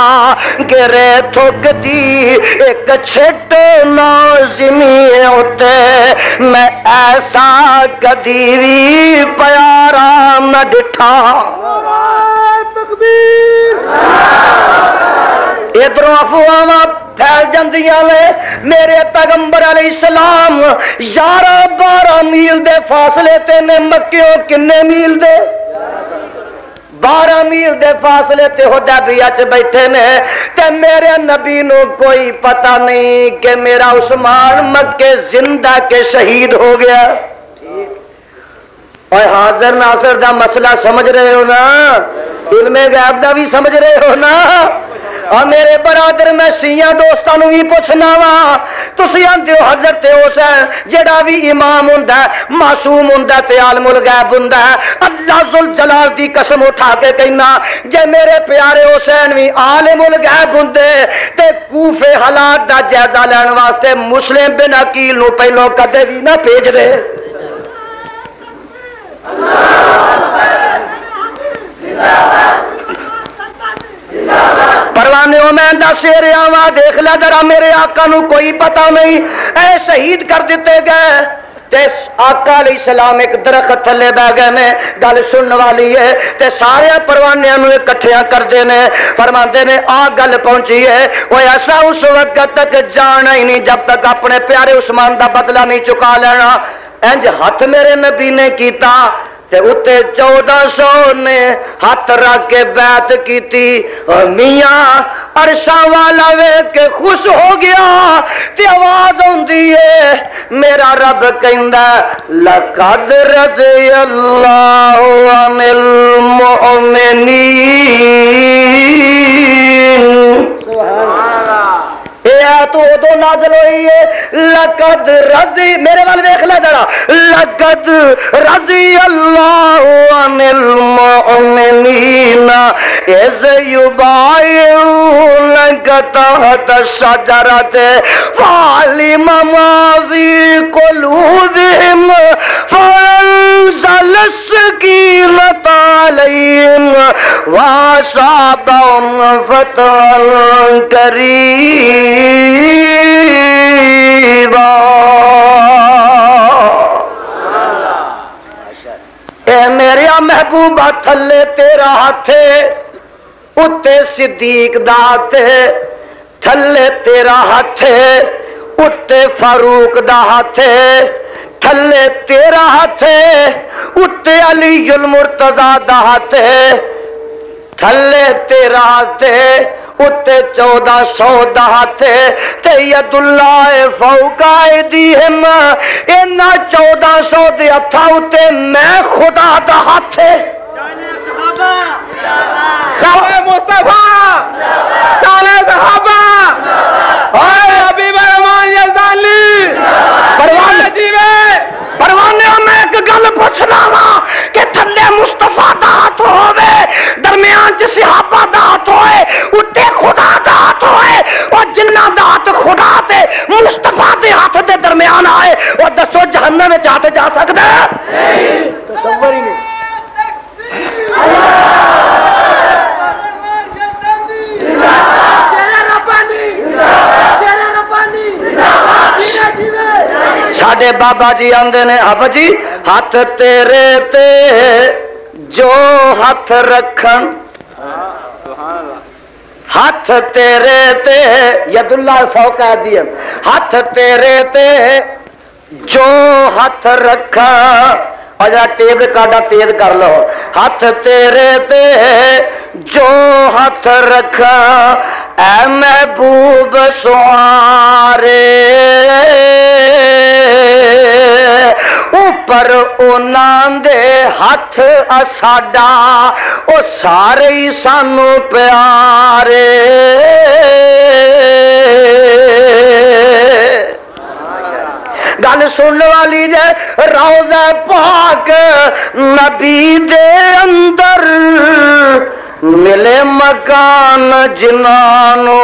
گرے تھکدی ایک چھٹ نازمی ہوتے میں ایسا کدی بھی پیارا نہ ڈٹھا. ادھروں افواہاں پھیل جاندیاں نے میرے پیغمبر علیہ السلام 11-12 میل دے فاصلے تے نے مکیوں کنے میل دے 12 میل دے فاصلے تے حدیبیہ چ بیٹھے نے تے میرے نبی نو کوئی پتہ نہیں کہ میرا عثمان مکے زندہ کے شہید ہو گیا. اور حاضر ناصر دا مسئلہ سمجھ رہے ہو نا؟ علم غیب دا بھی سمجھ رہے ہو نا؟ اور میرے برادر میں شیعہ دوستاں نو بھی پوچھنا وا تسی آندے ہو حضرت حسین جڑا بھی امام ہوندا ہے معصوم ہوندا تے عالم الغیب ہوندا ہے. اللہ ذوالجلال دی قسم اٹھا کے کہنا جے میرے پیارے حسین بھی عالم الغیب ہوندے تے کوفے حالات دا جائزہ لین واسطے مسلم بن عقیل نو پہلو کدے بھی نہ بھیج دے. پروانے میں دس رہا دیکھ لا ذرا میرے آقا نو کوئی پتہ نہیں اے شہید کر دیتے گئے تے آقا علیہ السلام ایک درخت تھلے بہ گئے نے، گل سننے والی ہے تے سارے پروانیاں نو اکٹھیاں کردے نے، فرماندے نے آ گل پہنچی ہے وہ ایسا اس وقت تک جانا ہی نہیں جب تک اپنے پیارے عثمان دا بدلہ نہیں چکا لینا۔ انج ہاتھ میرے نبی نے کیتا تے اتے 1400 نے ہاتھ رکھ کے بیعت کیتی، اور میاں عرشاں والا ویکھ کے خوش ہو گیا تے آواز ہوندی ہے میرا رب کہندا لقد رضی اللہ عن المؤمنین، سبحان اللہ۔ یہ تو ادو نازل ہوئی ہے لقد رضی، میرے وال ویکھ لے ذرا، لقد رضی اللہ عن المؤمنین اذ یبایعونک تحت الشجرۃ فعلم ما فی قلوبہم فانزل السکینۃ علیہم واصابہم فتحا قریبا۔ اے میرے محبوبہ تھلے تیرا ہاتھ اتے صدیق دا ہاتھ، تھلے تیرا ہاتھ اتے فاروق دا ہاتھ، تھلے تیرا ہاتھ اتے علی المرتضی دا ہاتھ، تھلے تیرا ہاتھ اتے 1400 دا ہاتھ تے ید اللہ فوق ایدیہم، انہا 1400 دے ہتھاں اتے میں خدا دا ہاتھ خواہ مصطفیٰ سالے صحابہ اے حبیب رحمان یزدانی پروانے جیوے پروانے میں ایک گل پوچھنا وا کہ تھلے مصطفیٰ دا ہاتھ ہوئے درمیان چ صحابہ دا ہاتھ ہوئے اتے خدا دا ہاتھ ہوئے اور جنہ دا ہاتھ خدا تے مصطفیٰ دے ہاتھ دے درمیان آئے اور دسو جہنم میں جاتے جا سکتے ہیں؟ تصور ہی نہیں۔ ساڈے بابا جی آندے نے ابا جی ہاتھ تیرے تے جو ہاتھ رکھن، ہاتھ تیرے تے ید اللہ فوق ایدیہم، ہاتھ تیرے تے جو ہاتھ رکھن، اور جا ٹیپ ریکارڈا تیز کر لو، ہاتھ تیرے تے جو ہاتھ رکھا اے محبوب سوارے اوپر انہاں دے ہاتھ اساڈا او سارے ہی سانو پیارے۔ گل سننے والی جے روضہ پاک نبی دے اندر ملے مکان جنانو،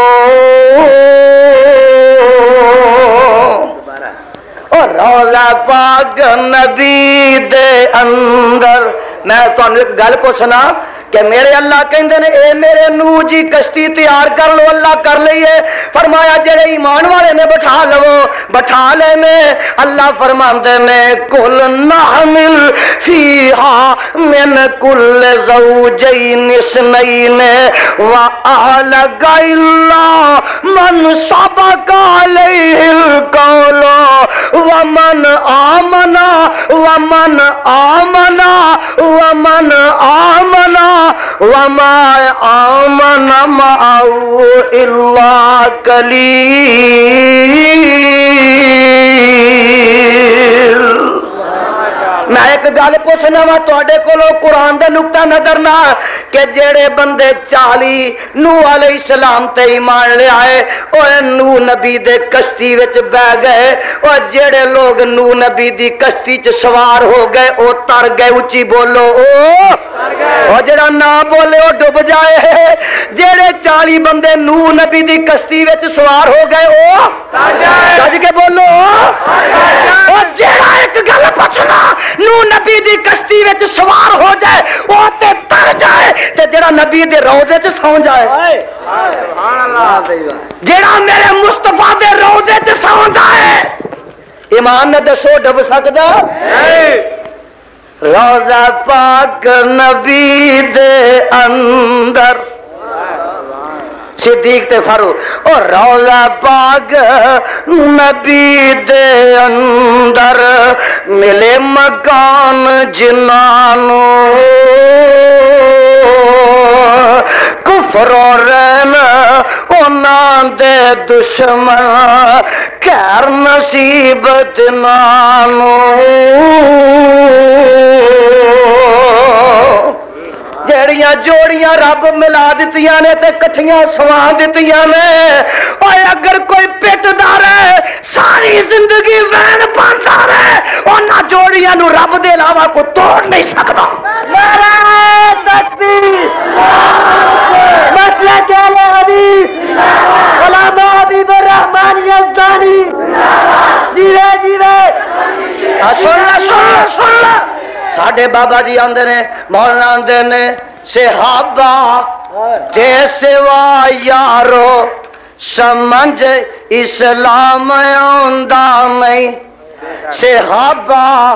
اور روضہ پاک نبی دے اندر۔ میں تمہیں ایک گل پوچھنا کہ میرے اللہ کہندے نے اے میرے نو جی کشتی تیار کر لو، اللہ کر لئیے، فرمایا جڑے ایمان والے نے بٹھا لو، بٹھا لینے، اللہ فرماندے نے کل نحمل فیہا من کل زوجین اثنین وآلک الا من سبق علیہ القول ومن آمنا ومن آمنا ومن آمنا وما آمن معه إلا قليل۔ میں ایک گل پوچھنا وا تواڈے کولوں قرآن دے نقطہ نظر نہ کہ جڑے بندے 40 نوح علیہ السلام تے ایمان لے آئے اور نوح نبی دے کشتی وچ بہ گئے، اور جڑے لوگ نوح نبی دی کشتی چ سوار ہو گئے او تر گئے، اونچی بولو او جڑا نہ بولے او ڈوب جائے۔ جڑے 40 بندے نوح نبی دی کشتی وچ سوار ہو گئے او سج کے بولو او جڑا ایک گل پوچھنا نوح نبی دی کشتی وچ سوار ہو جائے او تے تر جائے تے جڑا نبی دے روضے تے سو جائے۔ سبحان اللہ، جڑا میرے مصطفیٰ دے روضے تے سو جائے ایمان نہ دسو ڈب سکدا روضہ پاک نبی دے اندر صدیق تے فاروق اور روضہ پاک نبی دے اندر ملے مکان جنانو کفر و رین انہاں دے دشمن خیر نصیبت نانو جیڑیاں جوڑیاں رب ملا دتیاں نے تے کٹھیاں سوا دتیاں نے اوے اگر کوئی پٹدا رہے ساری زندگی وین پاندا رہے انہاں جوڑیاں نو رب دے علاوہ کو توڑ نہیں سکدا نعرہ تکبیر مسئلہ اہل حدیث علماء حبیب الرحمن یزدانی جیوے جیوے سن لا ساڈے بابا جی آندے نے مولانا آندے نے صحابہ دے سوا یارو سمجھ اسلام آندا نہیں صحابہ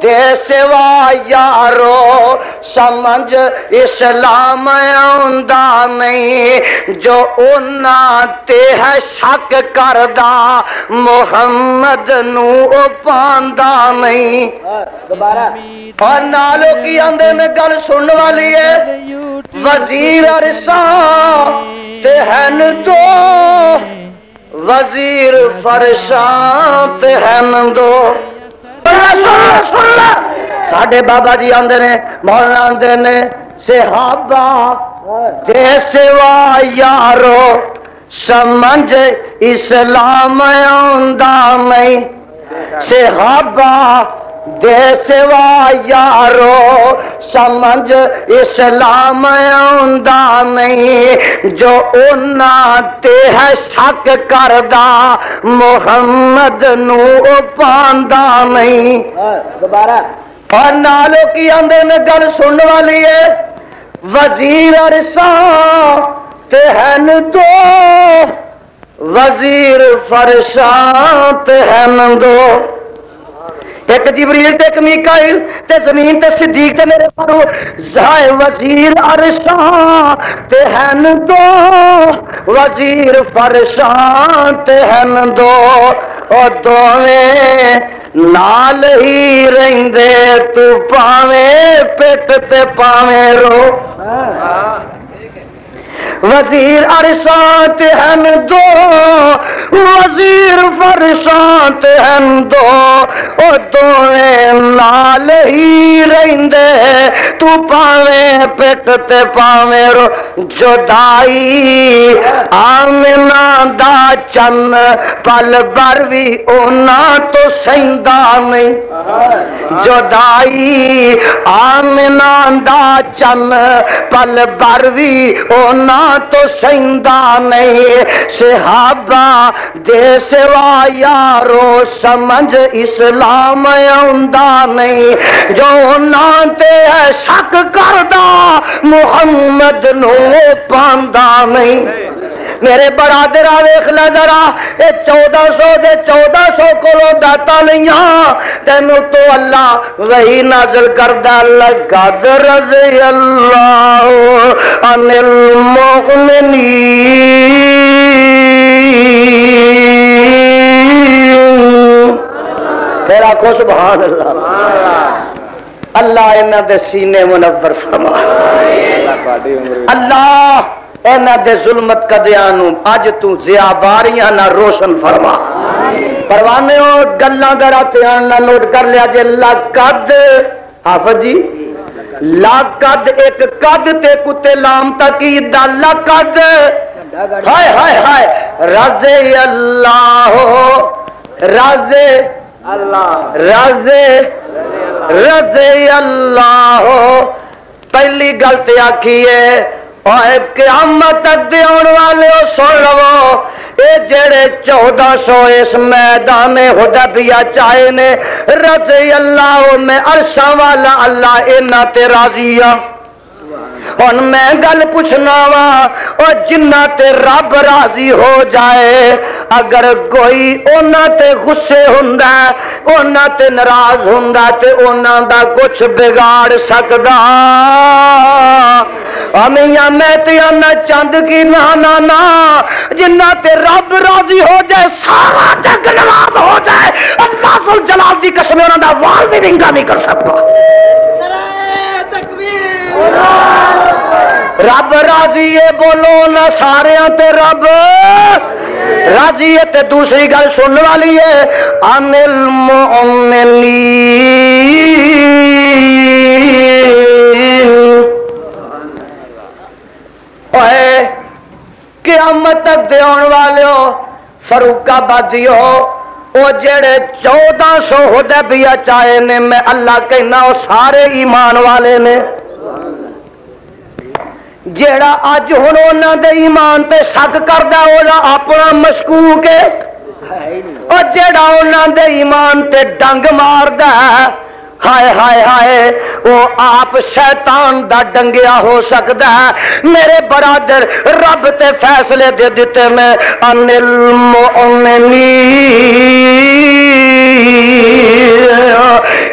دے سوا یارو سمجھ اسلام آندا نہیں جو انہاں تے ہے شک کردا محمد نو پاندا نہیں اور نالو کی آندے نے گل سن والی ہے وزیر عرصاں تے ہن دو وزیر فرشاں تے ہن دو ساڈے بابا جی آندے نے مولانا آندے نے صحابہ دے سوا یارو سمجھ اسلام آندا نہیں صحابہ دے سوا یارو سمجھ اسلام آندا نہیں جو انہاں تے ہے شک کردا محمد نو پاندا نہیں دوبارہ اور نالو کی آندے نے گل سن والی ہے وزیر عرصاں تے ہن دو وزیر فرشاں تے ہن دو ایک جبریل تے ایک میکائیل تے زمین تے صدیق تے میرے فاروق زائے وزیر عرشاں تے ہن دو وزیر فرشاں تے ہن دو او دوویں نال ہی رہندے تو پاویں پٹ تے پاویں رو وزیر عرشاں تے ہن دو وزیر فرشاں تے ہن دو او دوویں نال ہی رہندے تو پاویں پٹ تے پاویں رو جدائی آمنہ دا چن پل بر وی انہاں تو سیندا نہیں جدائی آمنہ دا چن پل بر وی انہاں تو سیندا نہیں صحابہ دے سوا یارو سمجھ اسلام آندا نہیں جو انہاں تے ہے شک کردا محمد نو پاندا نہیں میرے برادر ویکھ لے ذرا اے 1400 دے 1400 کولو داتا لیاں تینوں تو اللہ وہی نازل کردا لقد رضی اللہ عن المؤمنین تیرا کو سبحان اللہ اللہ انہاں دے سینے منور فرما اللہ اینا دے ظلمت قدیانوں آج تو زیاباریاں نہ روشن فرما پروانے ہو گلہ گرہ تیان نہ نوٹ کر لیا جے لقد حافظ جی لقد ایک قد تے کتے لام تقید دا لقد ہائے ہائے ہائے رضی اللہ رضی رضی اللہ پہلی گلتی آکھیے اور قیامت تک دے آن والے ہو سن لو اے جڑے 1400 اس میدان حدیبیہ چاہے نے رضی اللہ میں عرشاں والا اللہ انہاں تے راضی ہن میں گل پوچھنا وا او جنہ تے رب راضی ہو جائے اگر کوئی انہاں تے غصے ہوندا انہاں تے ناراض ہوندا تے انہاں دا کچھ بگاڑ سکدا میاں میں تے نہ چند کی نا نا نا جنہ تے رب راضی ہو جائے سارا جگ نواب ہو جائے اللہ ذو الجلال دی قسم انہاں دا وال بھی ننگا نہیں کر سکتا رب راضی ہے بولو نہ سارے تے رب راضی ہے تے دوسری گل سننے والی ہے ان المؤمنین اوے قیامت تک دے آن والے ہو فاروق آبادی ہو او جڑے 1400 حدیبیہ چاہے نے میں اللہ کہنا وہ سارے ایمان والے نے جیڑا اج ہن انہاں دے ایمان تے شک کردا او اپنا مشکوک ہے او جیڑا انہاں دے ایمان تے ڈنگ ماردا ہے ہائے ہائے ہائے وہ آپ شیطان دا ڈنگیا ہو سکتا ہے میرے برادر رب تے فیصلے دے دیتے میں ان المؤمنین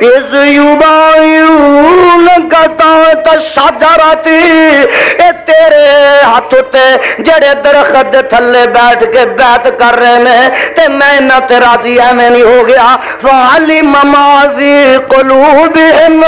اذ یبایعونک تحت الشجرۃ اے تیرے ہاتھ تے جڑے درخت دے تھلے بیٹھ کے بیعت کر رہے نے تے میں نہ تے راضی ایویں نہیں ہو گیا فعلم ما فی قلوبہم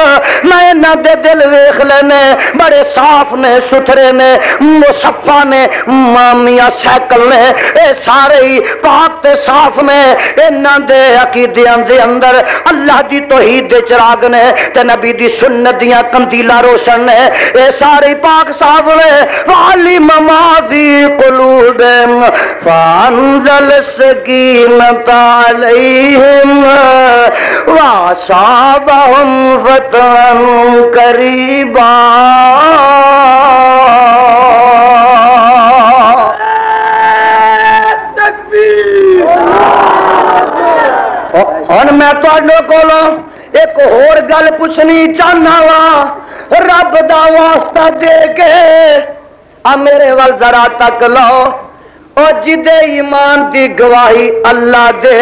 میں نہ دے دل ویکھ لینے بڑے صاف نے ستھرے نے مصفا نے میاں سیکل نے اے سارے ہی پاک تے صاف نے انہاں دے عقیدیاں دے اندر اللہ دی توحید دے چراغ نے تے نبی دی سنت دیاں قندیلاں روشن نے اے سارے پاک صاف نے وعلم ما فی قلوبہم فانزل السکینۃ علیہم وَأَصَابَهُمْ فَتْحًا قَرِيبًا ہن میں تہاڈے کولوں ایک ہور گل پوچھنی چاہنا وا رب دا واسطہ دے کے میرے ول ذرا تک لو او جدے ایمان دی گواہی اللہ دے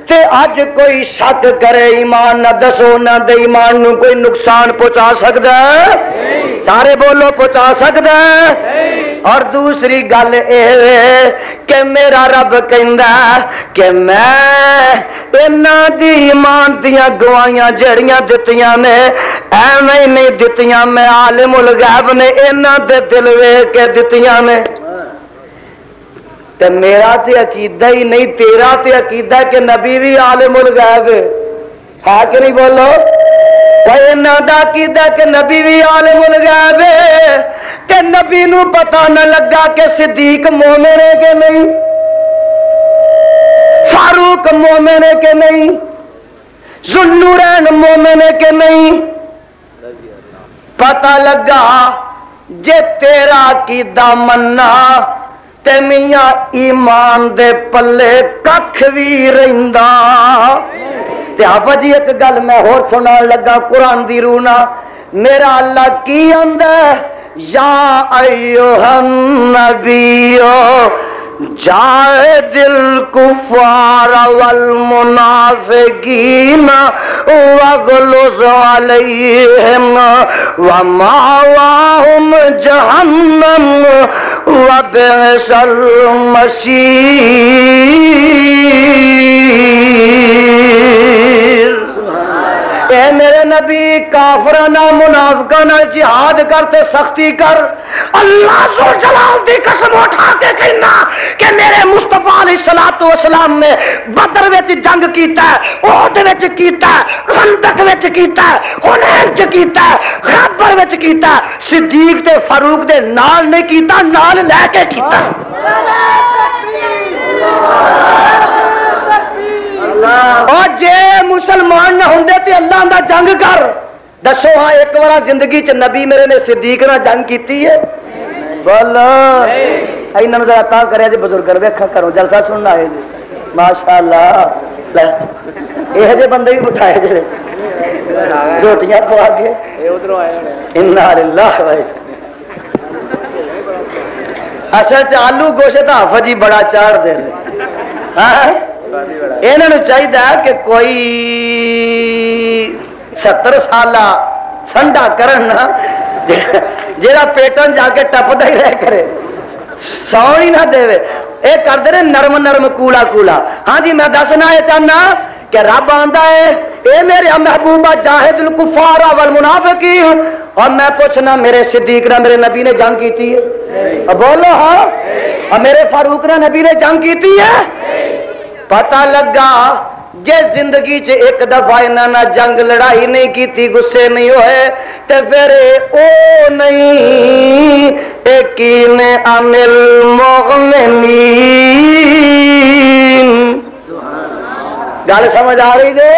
تے اج کوئی شک کرے ایمان نہ دسو نہ دے ایمان نو کوئی نقصان پہنچا سکدا ہے سارے بولو پہنچا سکدا ہے اور دوسری گل اے کہ میرا رب کہندا کہ میں انہاں دی ایمان دیاں گواہیاں جڑیاں دتیاں نے ایویں نہیں دتیاں میں عالم الغیب نے انہاں دے دل ویکھ کے دتیاں نے تے میرا تے عقیدہ ہی نہیں تیرا تے عقیدہ کہ نبی بھی عالم الغیب ہے کہ نہیں بولو انہاں دا عقیدہ کہ نبی بھی عالم الغیب ہے تے نبی نو پتہ نہ لگا کہ صدیق مومن ہے کہ نہیں فاروق مومن ہے کہ نہیں ذوالنورین مومن ہے کہ نہیں پتہ لگا جے تیرا عقیدہ مننا تے میاں ایمان دے پلے ککھ وی رہندا تے آپا جی ایک گل میں اور سنان لگا قرآن دی رونا میرا اللہ کی آندا یا ایھا النبی جاہد الکفار والمنافقین واغلظ علیہم ومأواہم جہنم وبئس المصیر اے میرے نبی کافرانہ منافقانہ جہاد کرتے سختی کر اللہ ذوالجلال دی قسم اٹھا کے کہنا کہ میرے مصطفیٰ علیہ السلام نے بدر وچ جنگ کیتا ہے احد وچ کیتا ہے خندق وچ کیتا ہے حنین وچ کیتا ہے خیبر وچ کیتا ہے صدیق تے فاروق دے نال نہیں کیتا نال لے کے کیتا اور جے مسلمان نہ ہوندے تے اللہ دا جنگ کر دسو ہاں ایک بار زندگی چ نبی میرے نے صدیق نہ جنگ کیتی ہے بولو ایناں ذرا تا کریا جی بزرگ ویکھا کرو جلسہ سننا ہے جی ماشاءاللہ یہ جے بندے بھی بٹھائے جڑے روٹیاں پوا کے ادھروں آئے انا للہ اصل آلو گوشت حافظ جی بڑا چاڑ دے انہوں چاہیے کہ کوئی 70 سالہ سنڈا کرن جیڑا پیٹن جا کے ٹپدا ہی رہ کرے سو ہی نہ دے اے کرتے رہے نرم نرم کولا کولا. ہاں جی میں دسنا یہ چاہنا کہ رب آندا ہے اے میرے محبوبہ جاہد الکفار والمنافقین اور میں پوچھنا میرے صدیق نے میرے نبی نے جنگ کیتی ہے بولو ہاں اور میرے فاروق نے نبی نے جنگ کیتی ہے پتہ لگا جے زندگی چ ایک دفعہ انہاں نہ جنگ لڑائی نہیں کیتی غصے نہیں ہوئے تے پھر او نہیں یقین ان المؤمنین گل سمجھ آ رہی ہے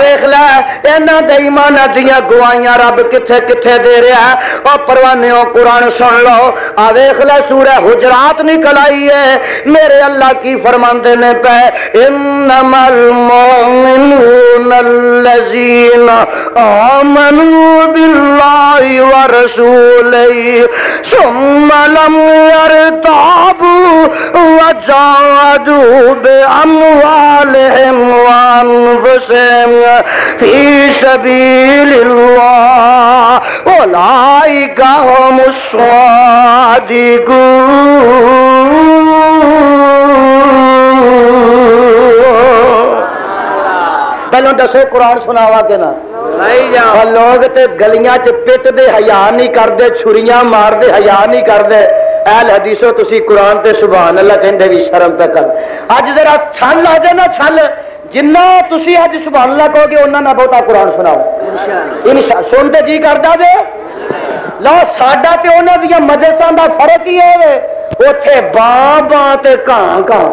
ویخ لنا ایمان دیا گوائیاں رب کتھے کتھے دے رہا ہے اور پروانیوں قرآن سن لو ویخ ل سورہ حجرات نکل آئی ہے میرے اللہ کی فرماندے نے پہ انما المؤمنون الذین آمنوا باللہ ورسولہ ثم لم يرتابوا وجاهدوا بأموالهم وأنفسهم في سبيل الله أولئك هم الصادقون. پہلو دسو قرآن سناوا کہ نہ لوگ تے گلیاں چ پٹ دے حیا نہیں کرتے چھریاں مار دے حیا نہیں کرتے اہل حدیثو تسی قرآن تے سبحان اللہ کہندے بھی شرم پہ کر اج ذرا چھل آ جائے نا چھل جنہ تسی اج سبحان اللہ کہو گے انہاں نہ بہتا قرآن سناؤ انشاءاللہ سنتے جی کردا جے لو ساڈا تے انہاں دیاں مجلساں دا فرق ہی ہے اوتھے باں باں تے کاں کاں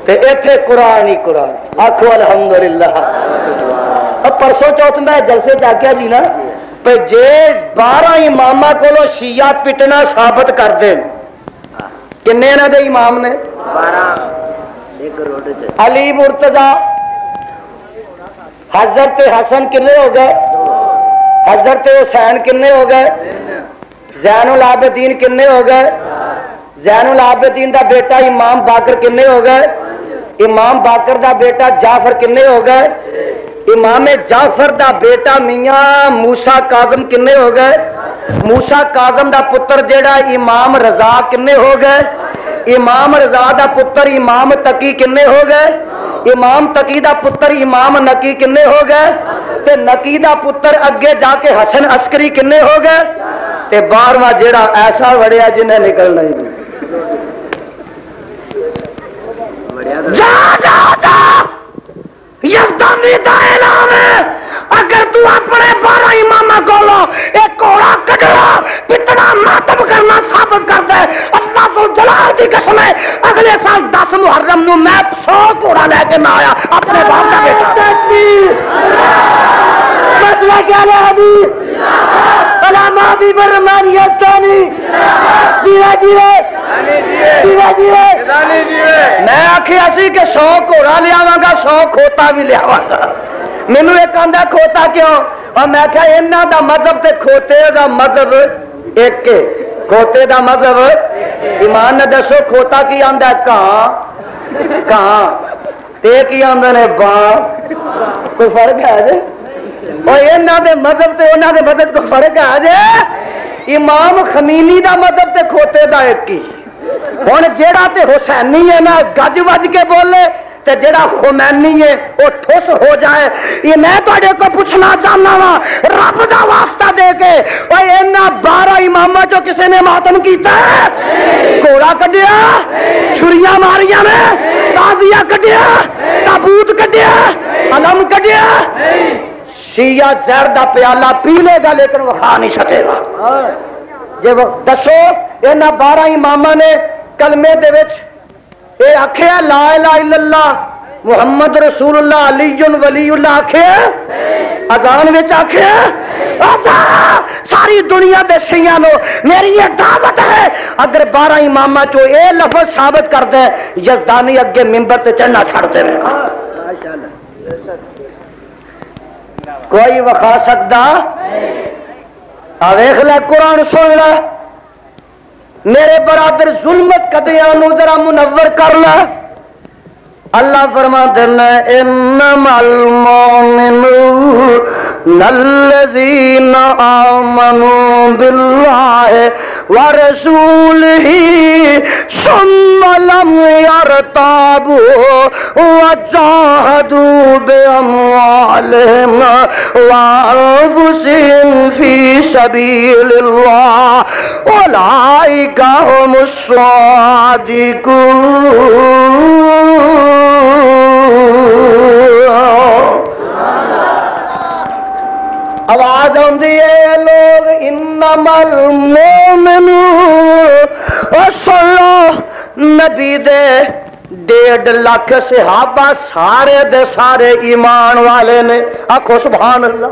تے ایتھے قرآن ہی قرآن آکھو الحمدللہ. اب پرسوں چوتھ میں جلسے چ آخیا سی نا پہ جے 12 امامہ کولو شیعہ پٹنا ثابت کر دیں کنے انہاں دے امام نے 12 علی مرتضی حضرت حسن کنے ہو گئے حضرت حسین کنے ہو گئے زین العابدین کنے ہو گئے زین العابدین دا بیٹا امام باقر کنے ہو گئے امام باقر دا بیٹا جعفر کنے ہو گئے امام جعفر دا بیٹا میاں موسیٰ کاظم کنے ہو گئے موسیٰ کاظم دا پتر جیڑا امام رضا کنے ہو گئے امام رضا دا پتر امام تقی کنے ہو گئے امام تقی دا پتر امام نقی کنے ہو گئے تے نقی دا پتر اگے جا کے حسن عسکری کنے ہو گئے تے 12واں جیڑا ایسا وڑیا جنہیں نکلنا ہی جا جا جا یزدانی دا اعلان ہے اگر تو اپنے 12 امامہ کولو ایک کوڑا کڈنا پتنا ماتم کرنا ثابت کر دے اللہ تو جلال دی قسم ہے اگلے سال 10 محرم نو میں 100 کوڑا لے کے نہ آیا اپنے باپ کا بیٹا مسئلہ کیا لے حدیث علامہ بھی برمانی یزدانی جیوے جیوے میں آخیا سی کہ 100 کوڑا لیا گا 100 کھوتا بھی لیا گا مینو ایک آدھا کھوتا کیوں اور میں کہا انہاں دا مذہب تے کھوتے دا مذہب ایک کھوتے دا مذہب ایمان نے دسو کھوتا کی آندا کہاں کہاں تے کی آندا نے باں کوئی فرق ہے جی اور انہاں دے مذہب تے انہاں دے مذہب کو فرق ہے جی امام خمینی دا مذہب تے کھوتے دا ایک کی ہن جیڑا تے حسینی ہے نا گج وج کے بولے تے جڑا خمینی ہے وہ ٹھوس ہو جائے یہ میں تواڈے کو پوچھنا چاہنا وا رب دا واسطہ دے کے اوے انہاں 12 اماماں چوں کسے نے ماتم کیتا ہے گھوڑا کڈیا چھریاں ماریاں نے تازیہ کڈیا تابوت کڈیا علم کڈیا شیعہ زہر دا پیالہ پی لے گا لیکن وکھا نہیں سکے گا جے دسو انہاں 12 اماماں نے کلمے دے وچ اے آکھیا لا الہ الا اللہ محمد رسول اللہ علی ولی اللہ آکھیا اذان وچ آکھیا ساری دنیا دے شیعہ نو میری یہ دعوت ہے اگر 12 اماماں چوں اے لفظ ثابت کر دے یزدانی اگے منبر تے چڑھنا چھڑ دے گا کوئی وکھا سکدا ویکھ لے قرآن سن لے میرے برادر ظلمت قدیاں نو ذرا منور کرنا. اللہ فرماتے ہیں انما المؤمنون الذین آمنوا باللہ ورسولہ ثم لم يرتابوا وجاهدوا بأموالهم وأنفسهم في سبيل الله أولئك هم الصادقون. آواز آندی ہے لوگ انما المؤمنون صلو نبی دے 1.5 لاکھ صحابہ سارے دے سارے ایمان والے نے. آکھو سبحان اللہ.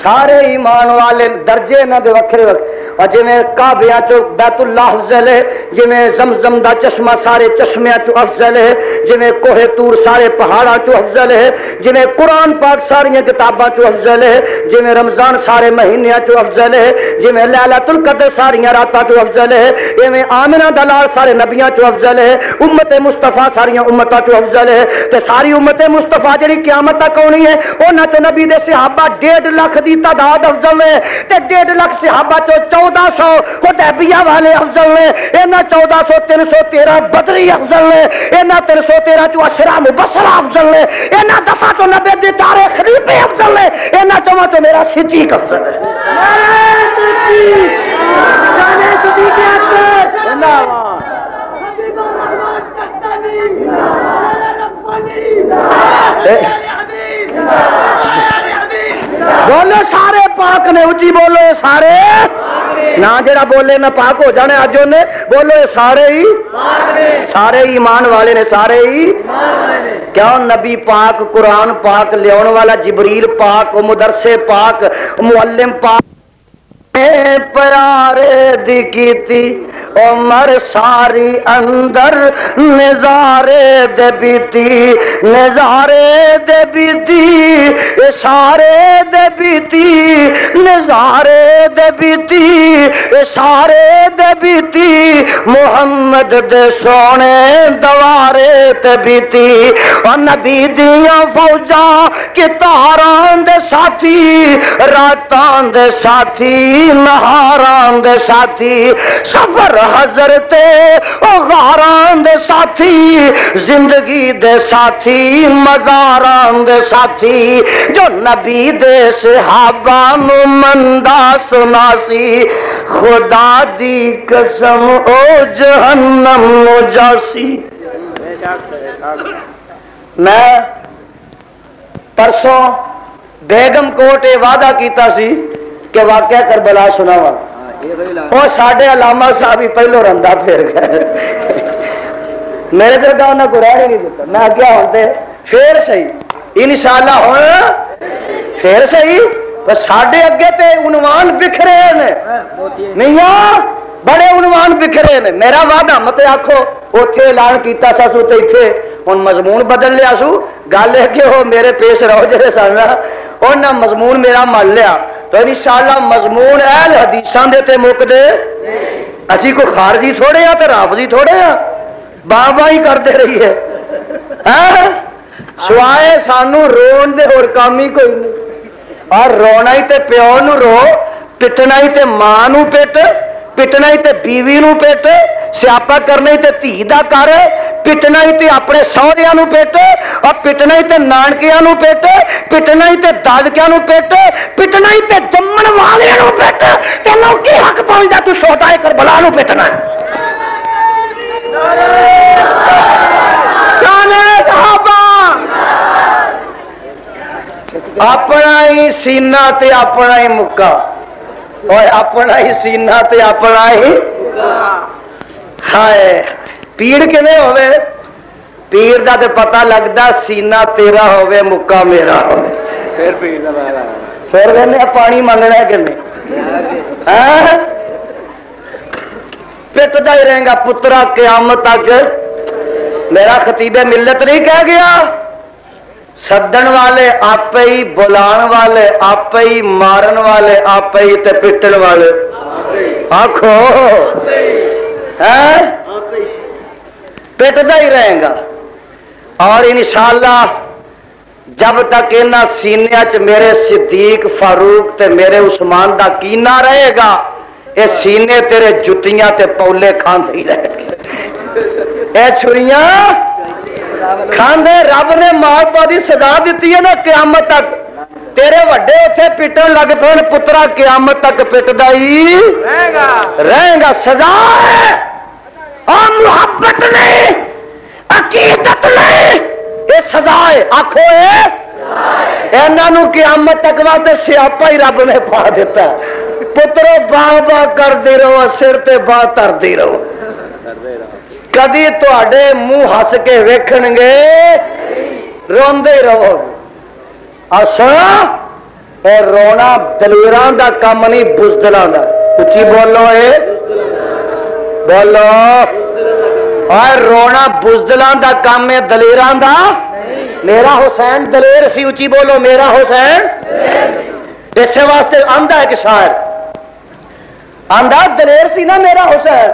سارے ایمان والے درجے نہ دے وکھرے وکھرے. اور جی کعبیاں چو بیت اللہ افضل ہے, جی زمزم دا چشمہ سارے چشمیاں چو افضل ہے, جی کوہ تور سارے پہاڑاں چو افضل ہے, جی قرآن پاک ساری کتاباں چو افضل ہے, جی رمضان سارے مہینیاں چو افضل ہے, جی لیلۃ القدر ساری راتاں چو افضل ہے, ایویں آمنہ دا لال سارے نبیاں چو افضل ہے, امت مصطفیٰ ساری امتاں چو افضل ہے. تے ساری امت مصطفیٰ جڑی قیامت تک ہونی ہے انہاں تے نبی دے صحابہ 1.5 لاکھ دی تعداد افضل ہے. تے 1.5 لاکھ صحابہ چو 1400 حدیبیہ والے افضل نے, انہاں 1400 313 بدری افضل نے, انہاں 313 چو اشرا مبشرہ افضل نے, انہاں 10 تو 90 دے چارے خلیفے افضل نے, انہاں چواں تو میرا صدیق افضل ہے. بولو سارے پاک نے, اچھی بولو سارے نہ جڑا بولے نہ پاک ہو جانے. اج نے بولو سارے ہی سارے ایمان والے نے, سارے ہی کیوں نبی پاک قرآن پاک لیاؤن والا جبریل پاک مدرسے پاک معلم پاک پیارے دی کیتی عمر ساری اندر نظارے دے بیتی, نظارے دے بیتی سارے دے بیتی, نظارے دے بیتی سارے دے بیتی, محمد دے سونے دوارے تے بیتی. اور نبی دیاں فوجاں کتاران دے ساتھی, راتان دے ساتھی, نہاران دے ساتھی, سفر حضرت او غاران دے ساتھی, زندگی دے ساتھی, مزاران دے ساتھی, جو نبی دے صحابہ نو مندا سناسی, خدا دی قسم او جہنم نو جاسی. میں پرسوں بیگم کوٹ وعدہ کیتا سی کہ واقعہ کربلا سناواں, اور ساڈے علامہ صاحب ہی پہلو رندا پھیر گئے. میرے درگاہ انہاں کو رہنے نہیں دیتا. میں کیا ہوتے پھر صحیح انشاءاللہ ہوں پھر صحیح. بس ساڈے اگے تے عنوان بکھرے نے میاں, بڑے عنوان بکھرے نے. میرا وعدہ مت آکھو اوتھے اعلان کیتا سا سو تے ایتھے ہن مضمون بدل لیا سو. گل ہے کہ وہ میرے پیش رہو جڑے سن انہاں مضمون میرا مل لیا. تو انشاءاللہ مضمون اہل حدیثاں دے تے مک دے. اسی کو خارجی تھوڑے ہاں تے رافضی تھوڑے ہاں, بابا ہی کرتے رہی ہے. سوائے سانو رون دے اور کام ہی کوئی نہیں. اور رونا ہی تے پیو نو رو, پٹنا ہی تے ماں نو پٹ, پٹنا ہی تے بیوی نو پٹ, سیاپا کرنا ہی تے دھی دا کر, پٹنا ہی تے اپنے سہریاں نو پٹ, اور پٹنا ہی تے نانکیاں نو پٹ, پٹنا ہی تے دادکیاں نو پٹ, پٹنا ہی تے جمن والے نو پٹ. تینوں کی حق پہنچدا تو سودائے کربلا نو پٹنا ہے. اپنا ہی سینہ تے اپنا ہی مکہ, اور اپنا ہی سینہ تے اپنا ہی ہائے. پیڑ کنے ہوئے, پیر دا تے پتہ لگدا سینہ تیرا ہوئے مکہ میرا ہوئے. پھر کہنے پانی منگنا ہے کہ نہیں, پٹدا ہی رہے گا پترا قیامت تک. میرا خطیب ملت نہیں کہہ گیا سدن والے آپ ہی, بلان والے آپ ہی, مارن والے آپ ہی تے پٹن والے آنکھو پٹدا ہی رہے گا. اور انشاءاللہ جب تک انہاں سینیاں چ میرے صدیق فاروق تے میرے عثمان دا کینہ رہے گا اے سینے تیرے جتیاں تے پولے کھاندے ہی رہے گا. اے چھریاں کھاندے رب نے مار پا دی سزا دیتی ہے نا قیامت تک. تیرے وڈے اتنے پیٹن لگ پے پترا قیامت تک پٹدا ہی رہے گا. سزا ہے اور محبت نہیں عقیدت نہیں یہ سزا ہے. آخو انہوں قیامت تک واسطے سیاپا ہی رب نے پا دیتا ہے. پترو باہ باہ کرتے رہو سر تے باہ ترتے رہو. کدی تے منہ ہس کے ویکھن گے روندے رہو. اچھا اے رونا دلیراں دا کام نہیں بزدلاں دا. اچھی بولو اے بولو. اور رونا بزدلاں دا کام ہے دلیراں دا. میرا حسین دلیر سی. اچھی بولو میرا حسین. اس واسطے آندا ہے کہ شاعر آندا دلیر سی نا میرا حسین.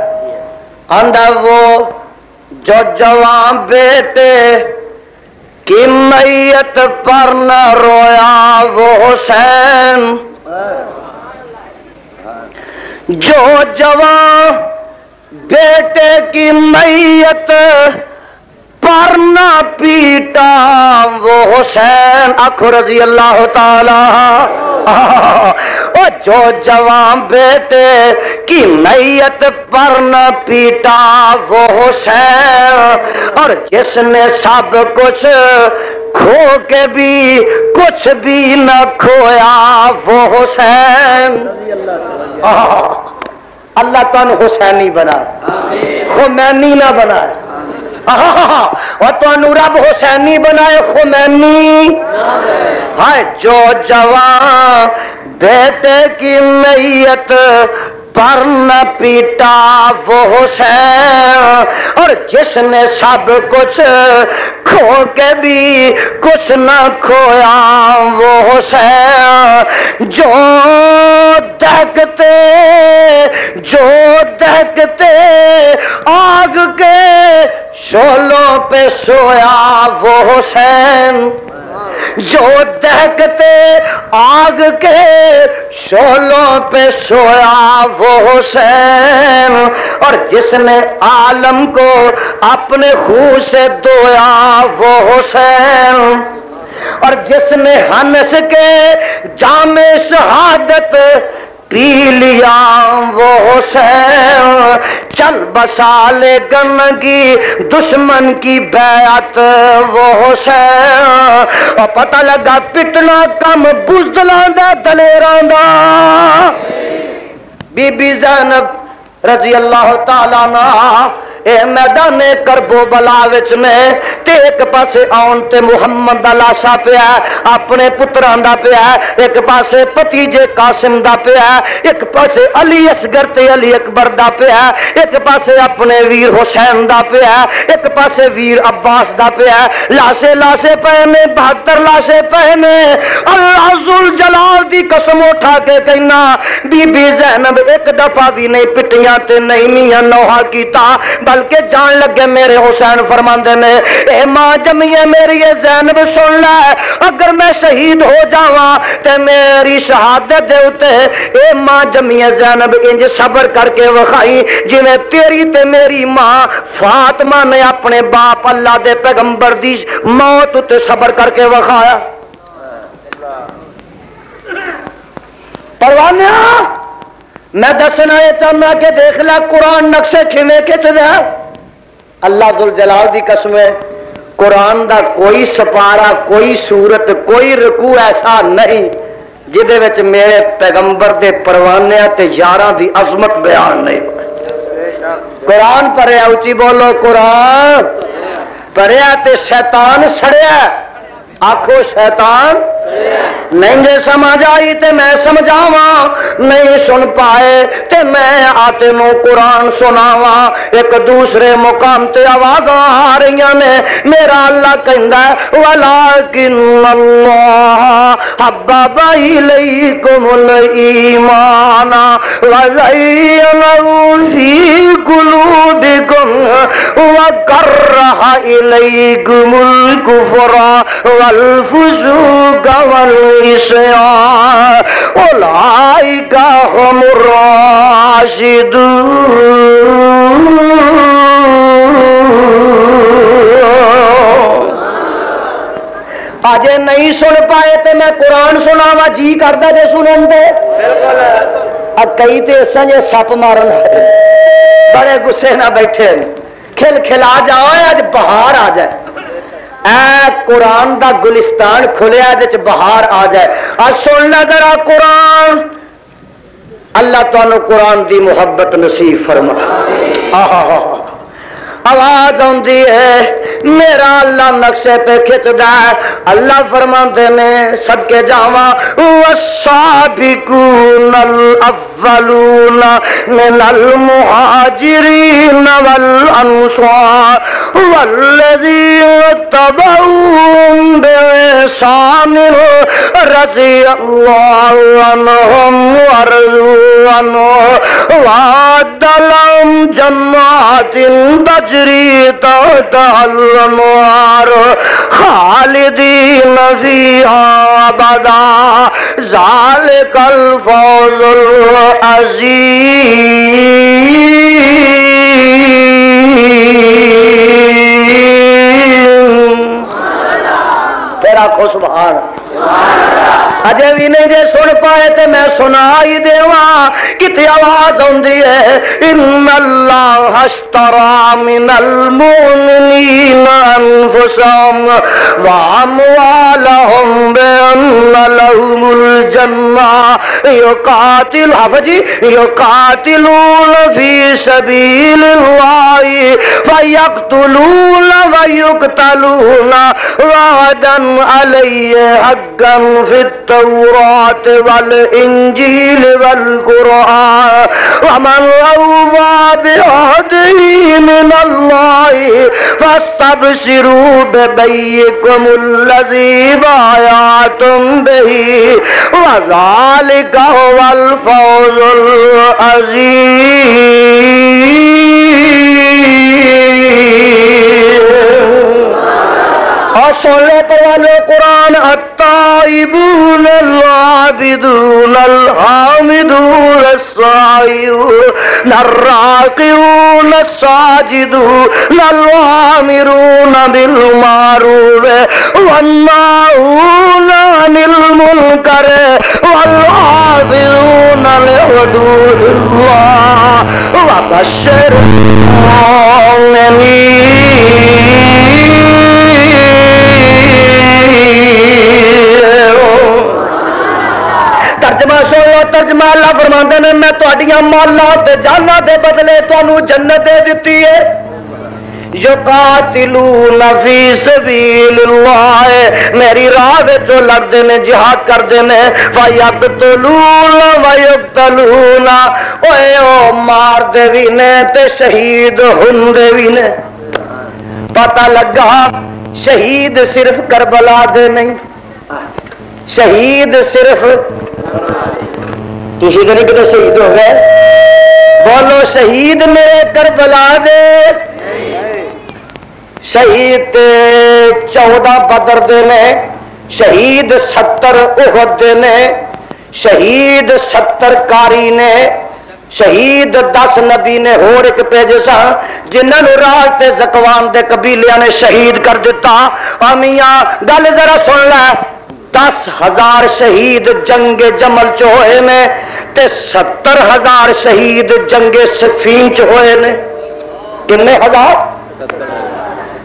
آندا وہ جو جوان بیٹے کی میت پر نہ رویا وہ حسین. جو جوان بیٹے کی میت پر نہ پیٹا وہ حسین. آخو رضی اللہ تعالی. جو جوان بیٹے کی میت پر نہ پیٹا وہ حسین. اور جس نے سب کچھ کھو کے بھی کچھ بھی نہ کھویا وہ حسین. اللہ تن حسینی بنا خمینی نہ بنائے. اور تو رب حسینی بنائے خمینی. ہائے جو جوان بیٹے کی میت پر نہ پیٹا وہ حسین. اور جس نے سب کچھ کھو کے بھی کچھ نہ کھویا وہ حسین. جو دہکتے آگ کے شعلوں پہ سویا وہ حسین. جو دہکتے آگ کے شعلوں پہ سویا وہ حسین. اور جس نے عالم کو اپنے خون سے دھویا وہ حسین. اور جس نے ہنس کے جام شہادت پی لیا وہ حسین. چل بسا لے گنگی دشمن کی بیعت وہ حسین. اور پتہ لگا پٹنا کم بزدلاں دا دلیراں دا. بی بی زینب رضی اللہ تعالیٰ عنہ اے میدان کربو بلا وچ میں تے ایک پاسے آن تے محمد دا لاشا پیا اپنے پتران دا پیا. ایک پاسے پتیجے قاسم دا پیا. ایک پاسے علی اصغر تے علی اکبر دا پیا. ایک پاسے اپنے ویر حسین دا پیا. ایک پاسے ویر عباس دا پیا. لاشے پہنے 72 لاشے پہنے. اللہ ذوالجلال دی قسم اٹھا کے کہنا بی بی زینب ایک دفعہ بھی نہیں پٹیاں تے نہیں میاں نوحہ کیتا بلکہ جان لگے میرے حسین فرماندے نے اے ماں جمیے میری زینب سن لے اگر میں شہید ہو جاواں تے میری شہادت دے اتے اے ماں جمیے زینب انج صبر کر کے وکھائی جویں تیری تے میری ماں فاطمہ نے اپنے باپ اللہ دے پیغمبر دی موت تے صبر کر کے وکھایا. پروانہ میں دسنا یہ چاہنا کہ دیکھ لے قرآن نقشے کھویں کھچ دے. اللہ ذوالجلال دی قسم ہے قرآن دا کوئی سپارا کوئی سورت کوئی رکوع ایسا نہیں جدے وچ میرے پیغمبر دے پروانیاں تے یاراں دی عظمت بیان نہیں. قرآن پڑھیا اچھی بولو قرآن پڑھیا تے شیطان سڑیا آخو شیطان نہیں جے سمجھ آئی تے میں سمجھاواں، نہیں سن پائے تے میں آتے نو قرآن سناواں۔ ایک دوسرے مقام تے آوازاں آ رہی نے، میرا اللہ کہندا ہے وَلَٰكِنَّ اللَّهَ حَبَّبَ إِلَيْكُمُ الْإِيمَانَ وَزَيَّنَهُ فِي قُلُوبِكُمْ وَكَرَّهَ إِلَيْكُمُ الْكُفْرَ والفسوق والعصيان أولئك هم الراشدون۔ آجے نہیں سن پائے تے میں قرآن سناوا، جی کردا جے سنن دے۔ کئی تے سنجے سپ مارن بڑے غصے نہ بیٹھے، کھل کھلا جاؤ اج بہار آ جائے، اے قرآن دا گلستان کھلیا جے بہار آ جائے۔ آج سن لے ذرا قرآن، اللہ تعالی قرآن دی محبت نصیب فرما۔ آواز آندی ہے میرا اللہ نقشے پہ کھچدا ہے، اللہ فرماندے نے صدقے جاواں والسابقون الاولون من المہاجرین والانصار والذین اتبعوهم بإحسان رضی اللہ عنہم ورضوا عنہ وأعد لهم جنات تجری تحتها الأنهار خالدین فیہا ابدا ذلک الفوز العظیم۔ تیرا کو سبحان اجے بھی نہیں جے سن پائے تے میں سنا ہی دیواں، کتے آواز آندی ہے ان اللہ اشترى من المؤمنین انفسهم واموالهم بان لهم الجنہ یقاتلون فی سبیل اللہ فیقتلون ویقتلون وعدا علیہ حقا فی التوراة والإنجيل والقرآن ومن أوفى بعهده من الله فاستبشروا ببيعكم الذي بايعتم به وذلك هو الفوز العظيم۔ اور سن لو پروانو قرآن التائبون العابدون الحامدون السائحون الراكعون الساجدون الآمرون بالمعروف والناهون عن المنكر والحافظون لحدود الله وبشر المؤمنين۔ ترجمہ سنو، ترجمہ اللہ فرماندے نے میں تہاڈیاں مالاں تے جاناں دے بدلے تانوں جنت دے دتی ہے۔ یقاتلون فی سبیل اللہ، میری راہ وچ لڑدے نے، جہاد کردے نے، فیقتلون ویقتلون، اوے او مار دے وی نے تے شہید ہوندے وی نے۔ پتہ لگا شہید صرف کربلا دے نہیں، شہید صرف کسی طرح کے شہید ہو گئے، بولو شہید میرے کربلا دے، شہید 14 بدر دے نے، شہید 70 احد دے نے، شہید 70 کاری نے، شہید 10 نبی نے ہور ایک پیجے سا جنہاں نوں راہ تے زکوان دے قبیلیاں نے شہید کر دیتا۔ میاں گل ذرا سن لے، 10,000 شہید جنگ جمل چ ہوئے نے تے 70,000 شہید جنگ صفین چ ہوئے نے۔ کنے ہزار؟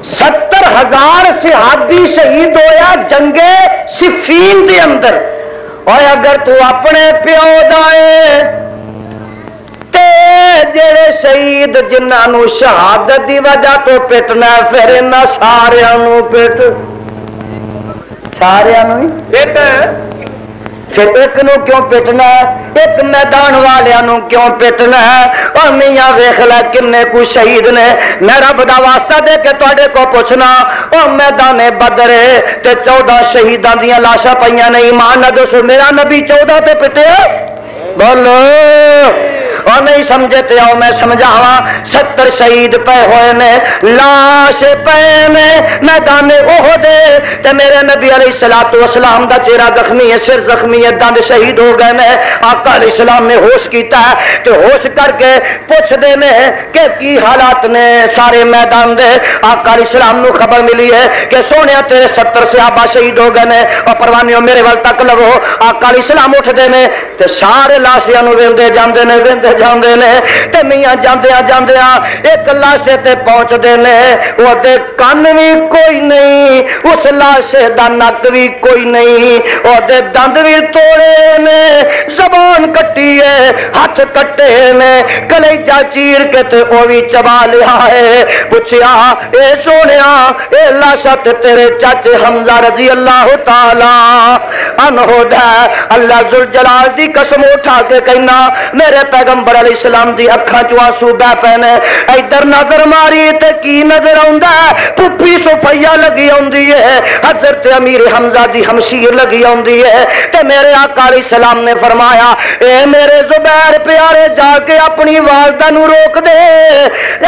70,000 صحابی شہید ہویا جنگ صفین دے اندر۔ اور اگر تو اپنے پیو دائے تے جڑے شہید جنہاں نوں شہادت دی وجہ تو پٹنا، پھر انہاں ساریاں نوں پٹ سارے پھر ایک نو کیوں پٹنا ہے؟ ایک میدان والوں کیوں پٹنا ہے؟ اور میاں ویخ لے کنے کو شہید نے. میں رب دا واسطہ دے کے تے کو پوچھنا اور میدان بدر تے 14 شہیدان دیا لاشاں پہ نے. ایمان نہ دس میرا نبی 14 تے پٹے بولو اور نہیں سمجھے تے آؤ میں سمجھاوا. 70 شہید پے ہوئے نے لاش پے نے میدان احد تے میرے نبی علیہ الصلوۃ والسلام دا چہرہ زخمی ہے, سر زخمی ہے, دند شہید ہو گئے نے. آقا علیہ السلام نے ہوش کیتا ہے تے ہوش کر کے پوچھ دے نے کہ کی حالات نے سارے میدان دے. آقا علیہ السلام نو خبر ملی ہے کہ سونیا تیرے 70 صحابہ شہید ہو گئے نے اور پروانیوں میرے ول تک لگو. آقا علیہ السلام اٹھ دے نے تے سارے لاشیاں نو ویندے جاندے نے ویندے جاندے نے تے میاں جاندیاں جاندیاں ایک لاشے تے پہنچ دے نے. وہ دے کان بھی کوئی نہیں, اس لاشے دا نک بھی کوئی نہیں, وہ دے دند بھی توڑے نے, زبان کٹی ہے, ہاتھ کٹے نے, کلیجہ چیر کے تے وہ بھی چبا لیا ہے. پوچھیا اے سونیا اے لاشا تے تیرے چاچے حمزہ رضی اللہ تعالی عنہ دا. اللہ ذوالجلال دی قسم اٹھا کے کہنا میرے پیغمبر علیہ السلام دی اکھاں چوں آنسو بہ پے نے. ادھر نظر ماری تے کی نظر آوندا ہے؟ پھپھی صفیہ لگی آندی ہے, حضرت امیر حمزہ دی ہمشیر لگی آندی ہے. تے میرے آقا علیہ السلام نے فرمایا اے میرے زبیر پیارے جا کے اپنی والدہ نو روک دے.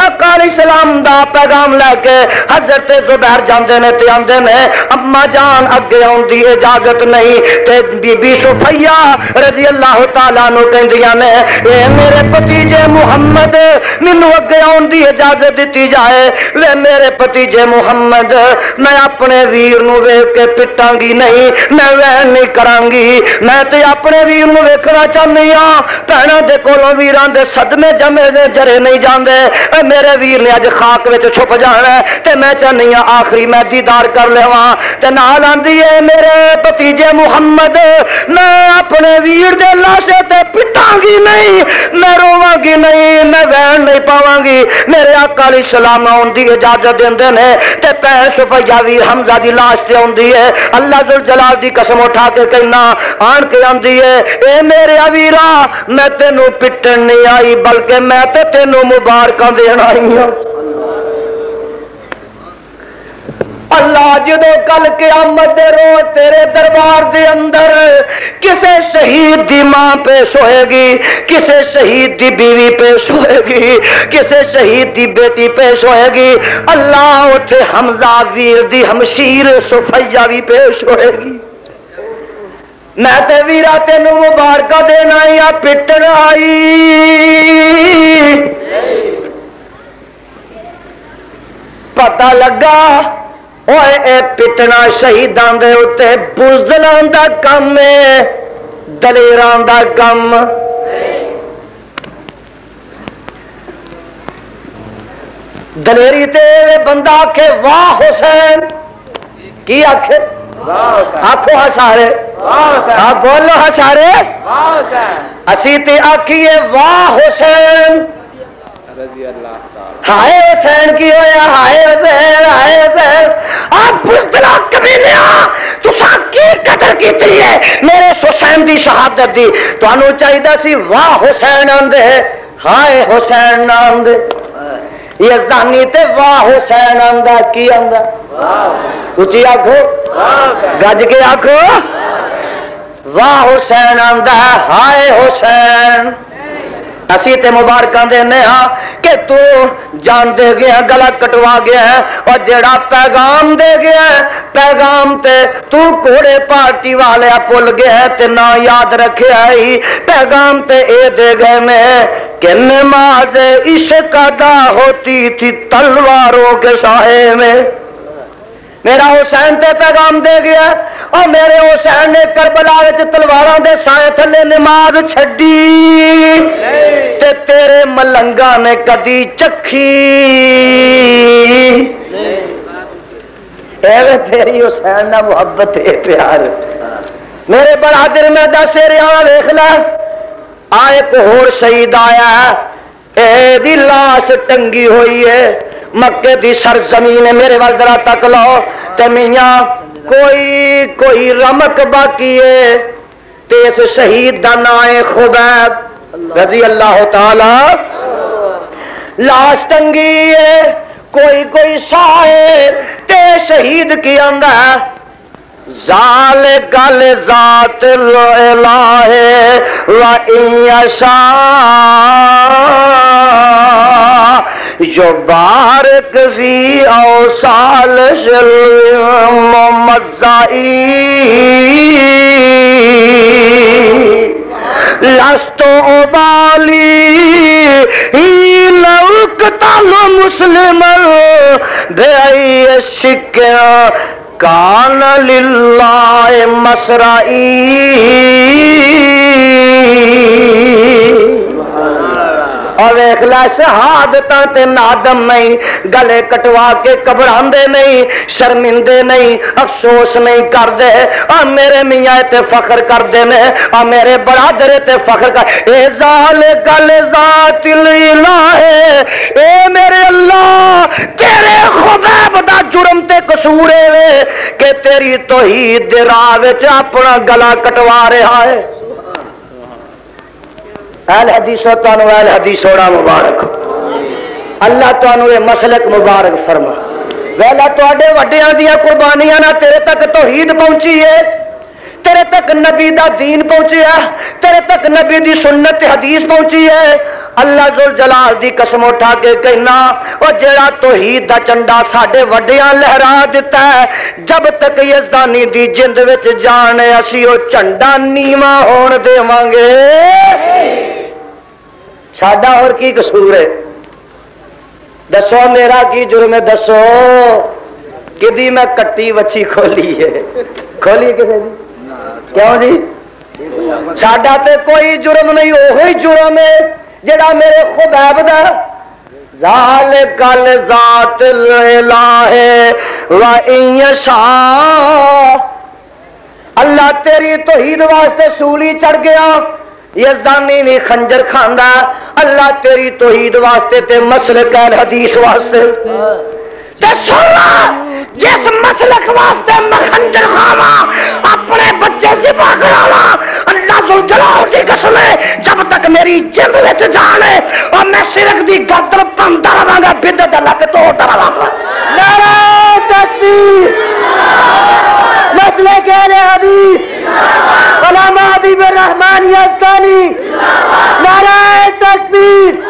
آقا علیہ السلام دا پیغام لے کے حضرت زبیر جاندے نے تے آندے نے اما جان اگے آن دی اجازت نہیں. تے بی بی صفیہ رضی اللہ تعالیٰ عنہ کہندیاں نے اے میرے بھتیجے محمد مینوں اگے آن دی اجازت دیتی جائے. وے میرے بھتیجے محمد میں اپنے ویر نو ویکھ کے پٹاں گی نہیں, میں وین نہیں کراں گی. میں تے اپنے ویر نو ویکھنا چاہنی ہاں. بھੈਣਾਂ دے کولوں ویراں دے صدمے جمے دے جرے نہیں جاندے. میرے ویر نے اج خاک وچ چھپ جانا ہے تے میں چاہنی ہاں آخری میں دیدار کر لواں. تے نال آندی ہے میرے بھتیجے محمد میں اپنے ویر دے لاشے تے پٹاں گی نہیں, میں روواں گی نہیں, میں وین نہیں پاواں گی. میرے آقا علیہ السلام آن دی اجازت دیندے نے تے پیر صفیہ ویر حمزہ دی لاش تے آندی ہے. اللہ ذوالجلال دی قسم اٹھا کے کہنا آن کے آندی ہے اے میرے ویرا میں تینوں پٹن نہیں آئی بلکہ میں تے تینوں مبارکاں دین آئی ہوں. اللہ جدو کل قیامت دے روز تیرے دربار دے اندر کسے شہید دی ماں پیش ہوئے گی, کسے شہید دی بیوی پیش ہوئے گی, کسے شہید دی بیٹی پیش ہوئے گی. اللہ اٹھے حمزہ ویر دی ہمشیر صفیہ بھی پیش ہوئے گی. میں تے ویرا تینوں مبارکہ دینا یا پٹن آئی. پتہ لگا اوے اے پٹنا شہیداں دے اوتے بزدلاں دا کم ہے, دلیراں دا کم. دلیری تے بندہ آکھے واہ حسین, کی آکھے آکھو ہسارے, بولو ہسارے, اسی تے آکھیے واہ حسین. ہائے حسین کی ہویا, ہائے حسین, ہائے حسین. آپ بزدلا قبیلے تساں کی قدر کیتی ہے میرے حسین دی شہادت دی. تانوں چاہیدا سی واہ حسین آندے, ہائے حسین نہ آندے. یزدانی تے واہ حسین آندا, کی آندا؟ اچھی آکھو, گج کے آکھو, واہ حسین آندا ہے, ہائے حسین. اسی تے مبارکاں دینے ہاں کہ تو جان دے گیا, گلا کٹوا گیا ہے, اور جڑا پیغام دے گیا ہے پیغام تے تو کوڑے پارٹی والے بھول گیا ہے تے نہ یاد رکھے آئی. پیغام تے اے دے گئے میں کہ نماز عشق ادا ہوتی تھی تلواروں کے سائے میں. میرا حسین تے پیغام دے گیا اور میرے حسین نے کربلا وچ تلواراں دے سائے تھلے نماز چھڈی تے تیرے ملنگا نے کدی چکھی. اے تیری حسین نہ محبت ہے پیار. میرے برادر میں دس رہا ویکھ لے ایک ہور شہید آیا ہے, اے دی لاش ٹنگی ہوئی ہے مکے دی سرزمین. میرے وال ذرا تک لو تے میاں کوئی رمق باقی ہے تے اس شہید دا نام ہے خبیب رضی اللہ تعالی لاش ٹنگی ہے کوئی شاعر تے شہید کی آندا زال گل ذات الالہ و ان یشاء یبارک فی اوصال الممزعی لست ابالی لو قتل مسلما بأی شک کان للہ مسرائی اور اخلا شہادتاں تے نادم نہیں گلے کٹوا کے گھبراندے نہیں شرمندے نہیں افسوس نہیں کردے اور میرے میاں تے فخر کردے نے اور میرے برادر تے فخر کر اے زال گل ذات الالہ اے میرے اللہ تیرے خبیب دا جرم تے قصور ہے کہ تیری توحید دے راہ وچ اپنا گلا کٹوا رہا ہے اہل حدیثوں تانوں اہل حدیثوڑا مبارک اللہ تانوں یہ مسلک مبارک فرما ویلا تواڈے وڈیاں دیاں قربانیاں نہ تیرے تک توحید پہنچی ہے تیرے تک نبی دا دین پہنچیا تیرے تک نبی دی سنت حدیث پہنچی ہے اللہ ذوالجلال دی قسم اٹھا کے کہنا او جڑا توحید دا چنڈا ساڈے وڈیاں لہرا دیتا ہے جب تک یزدانی دی جند وچ جان ہے اسی او جھنڈا نیواں ہون دیواں گے ساڈا اور کی قصور ہے دسو میرا کی جرم ہے دسو کدی میں کٹی وچھی کھولی ہے کھولی کسے دی کیوں جی ساڈا تے کوئی جرم نہیں وہی جرم ہے جڑا میرے خبیب دا ذالک ذات الالہ و ان یشاء اللہ تیری توحید واسطے سولی چڑھ گیا یزدانی بھی خنجر کھاندا اللہ تیری توحید واسطے تے مسلک اہل حدیث واسطے تے سنا جس مسلک واسطے میں خنجر کھاواں اپنے بچے ذبح کراواں اللہ ذوالجلال دی قسم ہے جب تک میری جند وچ جان ہے اور میں شرک دی گردن پندا رہاں گا بدعت اللہ کے تو ڈراواں گا نعرہ تکبیر مسلک اہل حدیث علامہ حبیب الرحمن یزدانی نعرہ تکبیر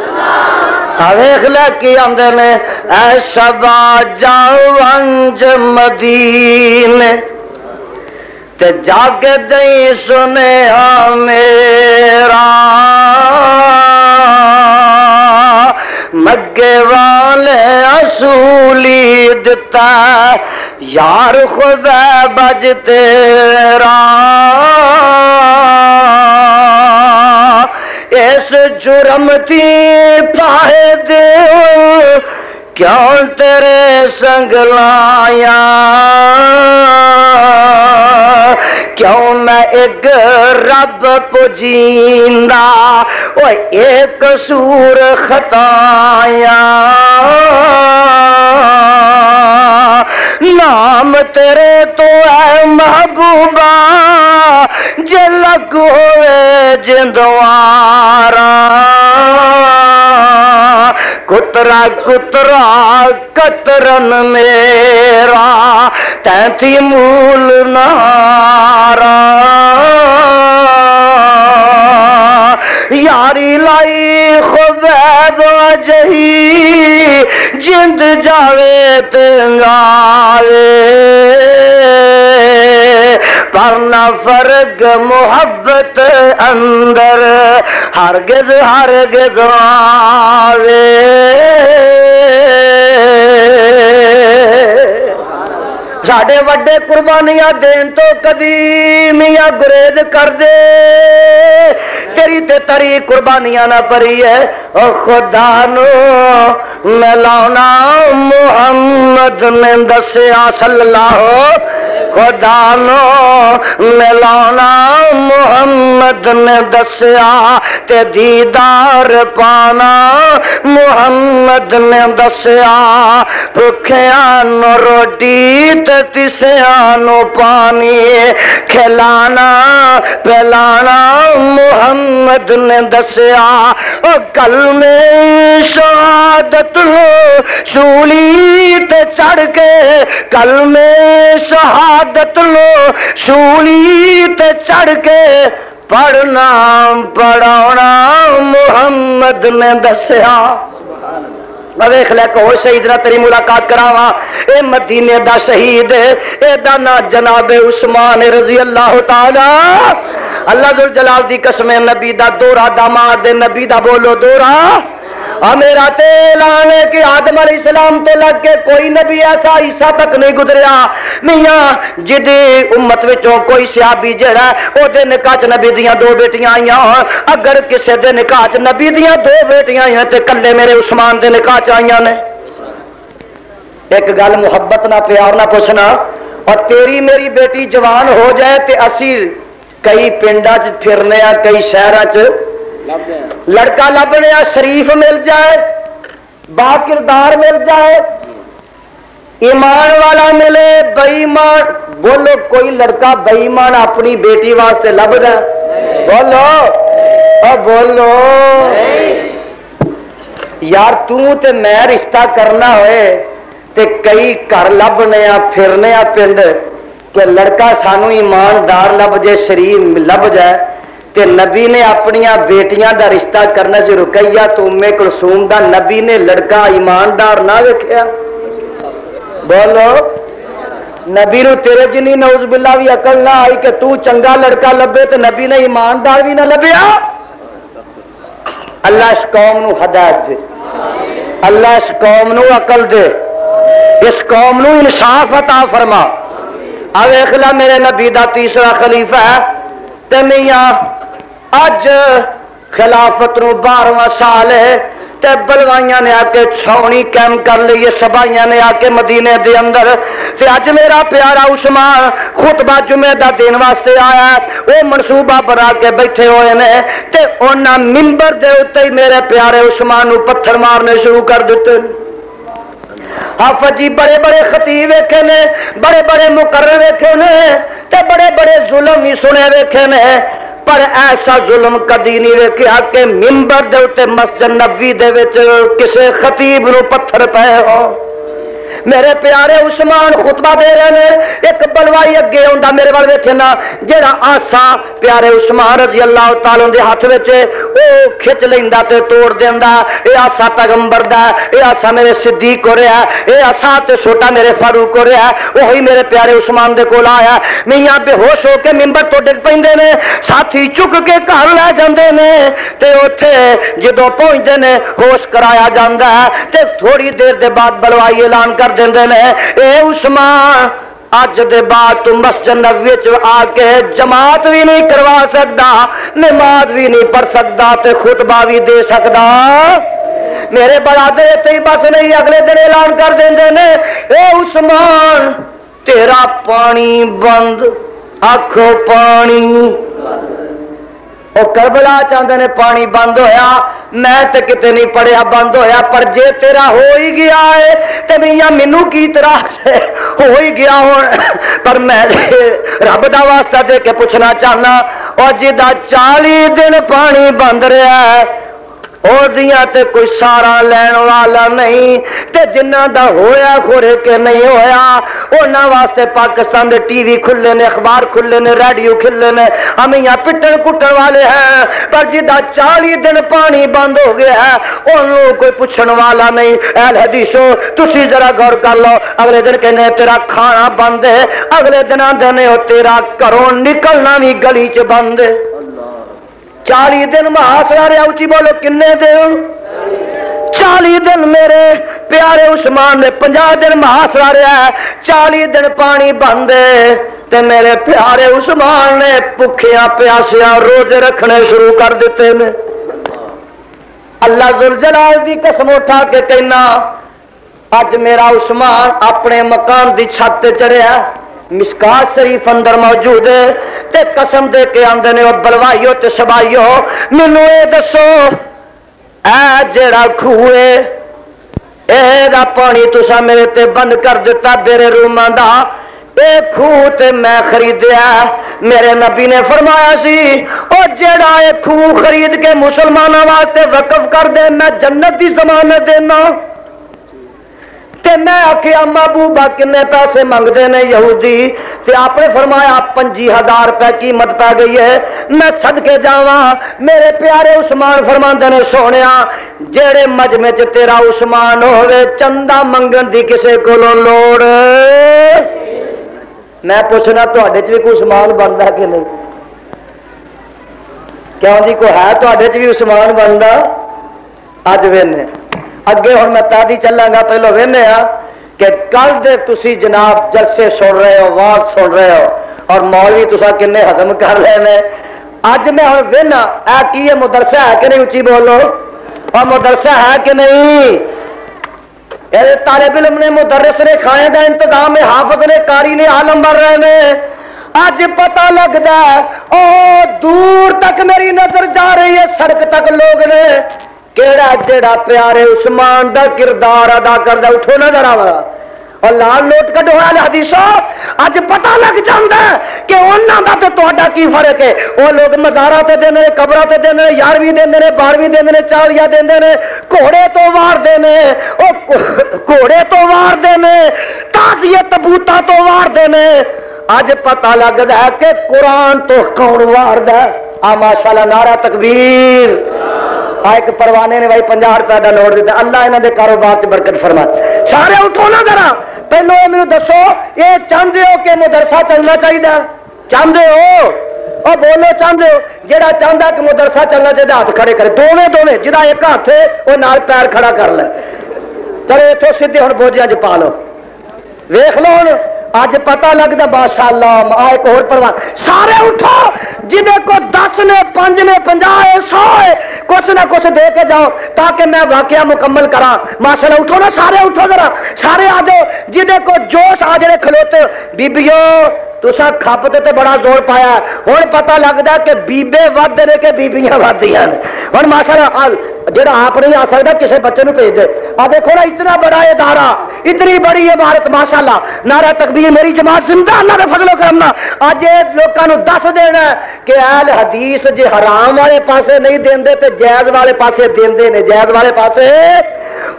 اویخ لکی آندے نے اے شبا جاؤ انج مدینے تے جاگ دئی سنے میرا مگے والے اصولی دتا یار خدا بج تیرا اس جرم تھی پائے دیو کیوں تیرے سنگ لایا کیوں میں ایک رب پجیندا او ایک قصور خطایا نام تیرے تو اے محبوبہ جے لگ ہوئے جندوارا کترا کترا کترن میرا تینتی مول نارا یاری لائی خبیب وجہی جند جاوے تنگاوے پر نہ فرق محبت اندر ہرگز ہرگز آوے ساڑے وڈے قربانیاں دین تو کدی میاں گریز کر دے تیری تے تری قربانیاں نہ پری ہے او خدا نو ملاونا محمد نے دسیا صلی اللہ خدا نو ملاونا محمد نے دسیا تے دیدار پانا محمد نے دسیا بھکھیاں نو روٹی تے تسیانو پانی کھلانا پلانا محمد نے دسیا کلمے شہادت لو سولی تے چڑھ کے کلمے شہادت لو سولی تے چڑھ کے پڑھنا پڑھانا محمد نے دسیا ویکھ لے کہ شہید نہ تیری ملاقات کراواں اے مدینے دا شہید اے دا نا جناب عثمان رضی اللہ تعالی اللہ ذو الجلال دی قسم نبی دا دورہ داماد نبی دا بولو دورہ میرا تے اعلان ہے کہ آدم علیہ السلام تو لگ کے کوئی نبی ایسا عیسیٰ تک نہیں گزریا میاں جدی امت وچوں کوئی صحابی جڑا او دے نکاح چ نبی دیاں دو بیٹیاں آئیاں اگر کسے دے نکاح چ نبی دیاں دو بیٹیاں آئیاں تے کلے میرے عثمان دے نکاح چ آئیاں نے ایک گل محبت نہ پیار نہ پوچھنا اور تیری میری بیٹی جوان ہو جائے تے اسی کئی پنڈاں چ پھرنے آ کئی شہراں چ لڑکا لبنے شریف مل جائے با کردار مل جائے ایمان والا ملے بے ایمان بولو کوئی لڑکا بے ایمان اپنی بیٹی واسطے لب جائے بولو بولو یار تے میں رشتہ کرنا ہوئے تے کئی گھر لبنے پھرنے پنڈ کہ لڑکا سانو ایماندار لب جائے شریف لب جائے تے نبی نے اپنی بیٹیاں دا رشتہ کرنا سے رقیہ تو ام کلثوم دا نبی نے لڑکا ایماندار نہ ویکھیا بولو نبی نو تیرے جنی نعوذ باللہ بھی عقل نہ آئی کہ تو چنگا لڑکا لبے تے نبی نے ایماندار بھی نہ لبیا اللہ اس قوم نو ہدایت دے اللہ اس قوم نو عقل دے اس قوم نو انصاف عطا فرما ویکھ لے میرے نبی دا تیسرا خلیفہ ہے تے میاں اج خلافت نو 12واں سال ہے تے بلوائیاں نے آ کے چھاونی قائم کر لی سبائیاں نے آ کے مدینے دے اندر تے اج میرا پیارا عثمان خطبہ جمعے دا دین واسطے آیا وہ منصوبہ بنا کے بیٹھے ہوئے نے تے انہاں منبر دے اوتے ہی میرے پیارے عثمان نو پتھر مارنے شروع کر دیتے حافظ جی بڑے بڑے خطیب ویکھے نے بڑے بڑے مقرر ویکھے نے تے بڑے بڑے ظلم ہی سنے ویکھے نے پر ایسا ظلم کدی نہیں ویکھیا کہ منبر دے اوتے مسجد نبوی دے وچ کسے خطیب نو پتھر پے ہو میرے پیارے عثمان خطبہ دے رہے ہیں ایک بلوائی اگے ہوندا میرے وال ویکھے نا جڑا آسا پیارے عثمان رضی اللہ تعالی دے ہاتھ وچ او کھچ لیندا تے توڑ دیندا اے آسا پیغمبر دا اے آسا میرے صدیق ہو رہا اے آسا تے چھوٹا میرے فاروق ہو رہا وہی میرے پیارے عثمان دے کول آیا میاں بے ہوش ہو کے منبر تو ڈگ پیندے نے ساتھی چک کے گھر لے جاندے نے تے اوتھے جدوں پہنچدے نے ہوش کرایا جاندا ہے تے تھوڑی دیر دے بعد بلوائی اعلان کر دیندے نے اے عثمان اج دے بعد تو مسجد نبوی وچ آ کے جماعت بھی نہیں کروا سکدا نماز بھی نہیں پڑھ سکدا تے خطبہ بھی دے سکدا میرے برادر تے ہی بس نہیں اگلے دن اعلان کر دیندے نے اے عثمان تیرا پانی بند آکھو پانی کربلا چاہتے نے پانی بند ہویا میں تے کتے نہیں پڑھیا بند ہویا پر جے تیرا ہو ہی گیا ہے تے میاں مینوں کی طرح ہو ہی گیا ہوں پر میں رب دا واسطہ دے کے پوچھنا چاہنا اور جدا 40 دن پانی بند رہا ہے او دیاں تے کوئی سارا لین والا نہیں تے جنہ دا ہویا خورے کے نہیں ہویا انہاں واسطے پاکستان دے ٹی وی کھلے نے اخبار کھلے نے ریڈیو کھلے نے ہم یہاں پٹن کٹن والے ہیں پر جدا 40 دن پانی بند ہو گیا ہے انہوں کوئی پوچھن والا نہیں اہل حدیثو تسی ذرا غور کر لو اگلے دن کہنے تیرا کھانا بند ہے اگلے دن آندے ہو تیرا گھروں نکلنا بھی گلی چ بند ہے 40 دن محاصرہ رہا اچھی بولو کنے دن 40 دن میرے پیارے عثمان نے 50 دن محاصرہ رہا ہے 40 دن پانی بند ہے تے میرے پیارے عثمان نے بھکھیاں پیاسیاں روزے رکھنے شروع کر دیتے ہیں اللہ ذوالجلال دی قسم اٹھا کے کہنا اج میرا عثمان اپنے مکان دی چھت تے چڑھیا مشکات شریف اندر موجود ہے تے قسم دے کے آندے نے بلوائیو تے سبائیو مینوں اے دسو اے جڑا کھوئے اے دا پانی تسا میرے تے بند کر دیتا میرے روماں دا، اے خوہ تے میں خریدیا۔ میرے نبی نے فرمایا سی او جیڑا اے خوہ خرید کے مسلمانوں واسطے وقف کر دے میں جنت دی ضمانت دینا۔ تے میں آکھیا محبوبہ کنے پیسے منگدے نے یہودی؟ تے آپ نے فرمایا 25,000 روپے قیمت پہ گئی ہے، میں صدقے جاواں۔ میرے پیارے عثمان فرماندے نے سونیا جیڑے مجمع چ تیرا عثمان ہوئے چندہ منگن دی کسے کولوں لوڑ؟ میں پوچھنا تواڈے چ بھی کوئی عثمان بندا کہ نہیں؟ کیوں جی کوئی ہے تواڈے چ بھی عثمان بندا؟ اج وینے اگے ہن میں تادی چلاں گا، پہلو وینے ہاں کہ کل دے تسی جناب جلسے سن رہے ہو، واز سن رہے ہو، اور مولوی تسا کنے ہضم کر لے نے۔ اج میں ہن وینا اے کی مدرسہ ہے کہ نہیں؟ اچھی بولو، اور مدرسہ ہے کہ نہیں؟ طالب علم نے، مدرس نے، کھانے کا انتظام ہے، حافظ نے، قاری نے، عالم بن رہے نے۔ اج پتہ لگتا ہے او دور تک میری نظر جا رہی ہے، سڑک تک لوگ نے کیڑا جیڑا پیارے عثمان دا کردار ادا کردا، اٹھو نہ ذرا اور لال نوٹ کڈو حدیثوں۔ اج پتہ لگ جاندا ہے کہ انہاں دا تے تہاڈا کی فرق ہے۔ وہ لوگ مزاراں تے دیندے نے، قبراں تے دیندے نے، 11ویں دیندے نے، 12ویں دیندے نے، 40 دیندے نے، گھوڑے تو وار دے نے، او گھوڑے تو وار دے نے، تازیہ تبوتا تو وار دے نے۔ اج پتہ لگدا ہے کہ قرآن تو کون واردا ہے؟ آ ماشاءاللہ نعرہ تکبیر۔ ایک پروانے نے بھائی 50 روپے کا نوٹ دیتا، اللہ انہوں دے کاروبار سے برکت فرمائے۔ سارے اٹھو نہ ذرا، پہلو یہ میرے دسو یہ چاہتے ہو کہ مدرسہ چلنا چاہیے؟ چاہتے ہو؟ اور بولو چاہتے ہو؟ جہاں چاہتا کہ مدرسہ چلنا چاہیے ہاتھ کھڑے کرے، دونوں جہاں ایک ہاتھ ہے وہ نال پیر کھڑا کر لے۔ چلو اتوں سیدھے ہوں بوجھیاں چ پا لو، ویخ لو ہوں اج پتہ لگتا ماشاءاللہ۔ ایک اور پروان، سارے اٹھو جہے کو 10 نے، 5 نے، 50 ہے، 100 ہے، کچھ نہ کچھ دے کے جاؤ تاکہ میں واقعہ مکمل کرا۔ ماشاءاللہ اٹھو نا، سارے اٹھو ذرا، سارے آ دو جہے کو جوش آ جڑے کھلوتے۔ بیبیو تسا کھپ تے بڑا زور پایا، ہوں پتہ لگتا کہ بیبے ود نے کہ بیبیاں ودیاں نے۔ ہوں ماشاءاللہ جہاں آپ نہیں آ سکتا کسی بچے کو بھیج دے۔ آ دیکھو نا اتنا بڑا ادارہ، اتنی بڑی عمارت، ماشاءاللہ نعرہ تکبیر، میری جماعت زندہ اللہ دے فضل و کرم نال۔ اج لوگوں دس دینا کہ اہل حدیث جے حرام والے پاسے نہیں دیندے تے جائز والے پاسے دیندے نے، جائز والے پاسے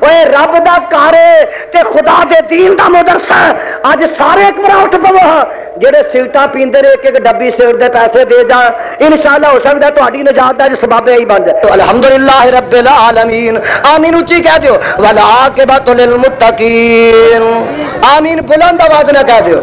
اوے رب دا گھر تے خدا دے دین دا مدرسہ۔ اج سارے ایک بار اٹھ پو، جڑے سیٹاں پیندے نے ایک ایک ڈبی سیٹ دے پیسے دے جان، انشاءاللہ ہو سکتا ہے تہاڈی نجات دا سبب یہی بن جائے۔ تو الحمدللہ رب العالمین، آمین اونچی کہہ دیو، والعاقبۃ للمتقین، آمین بلند آواز نہ کہہ دیو۔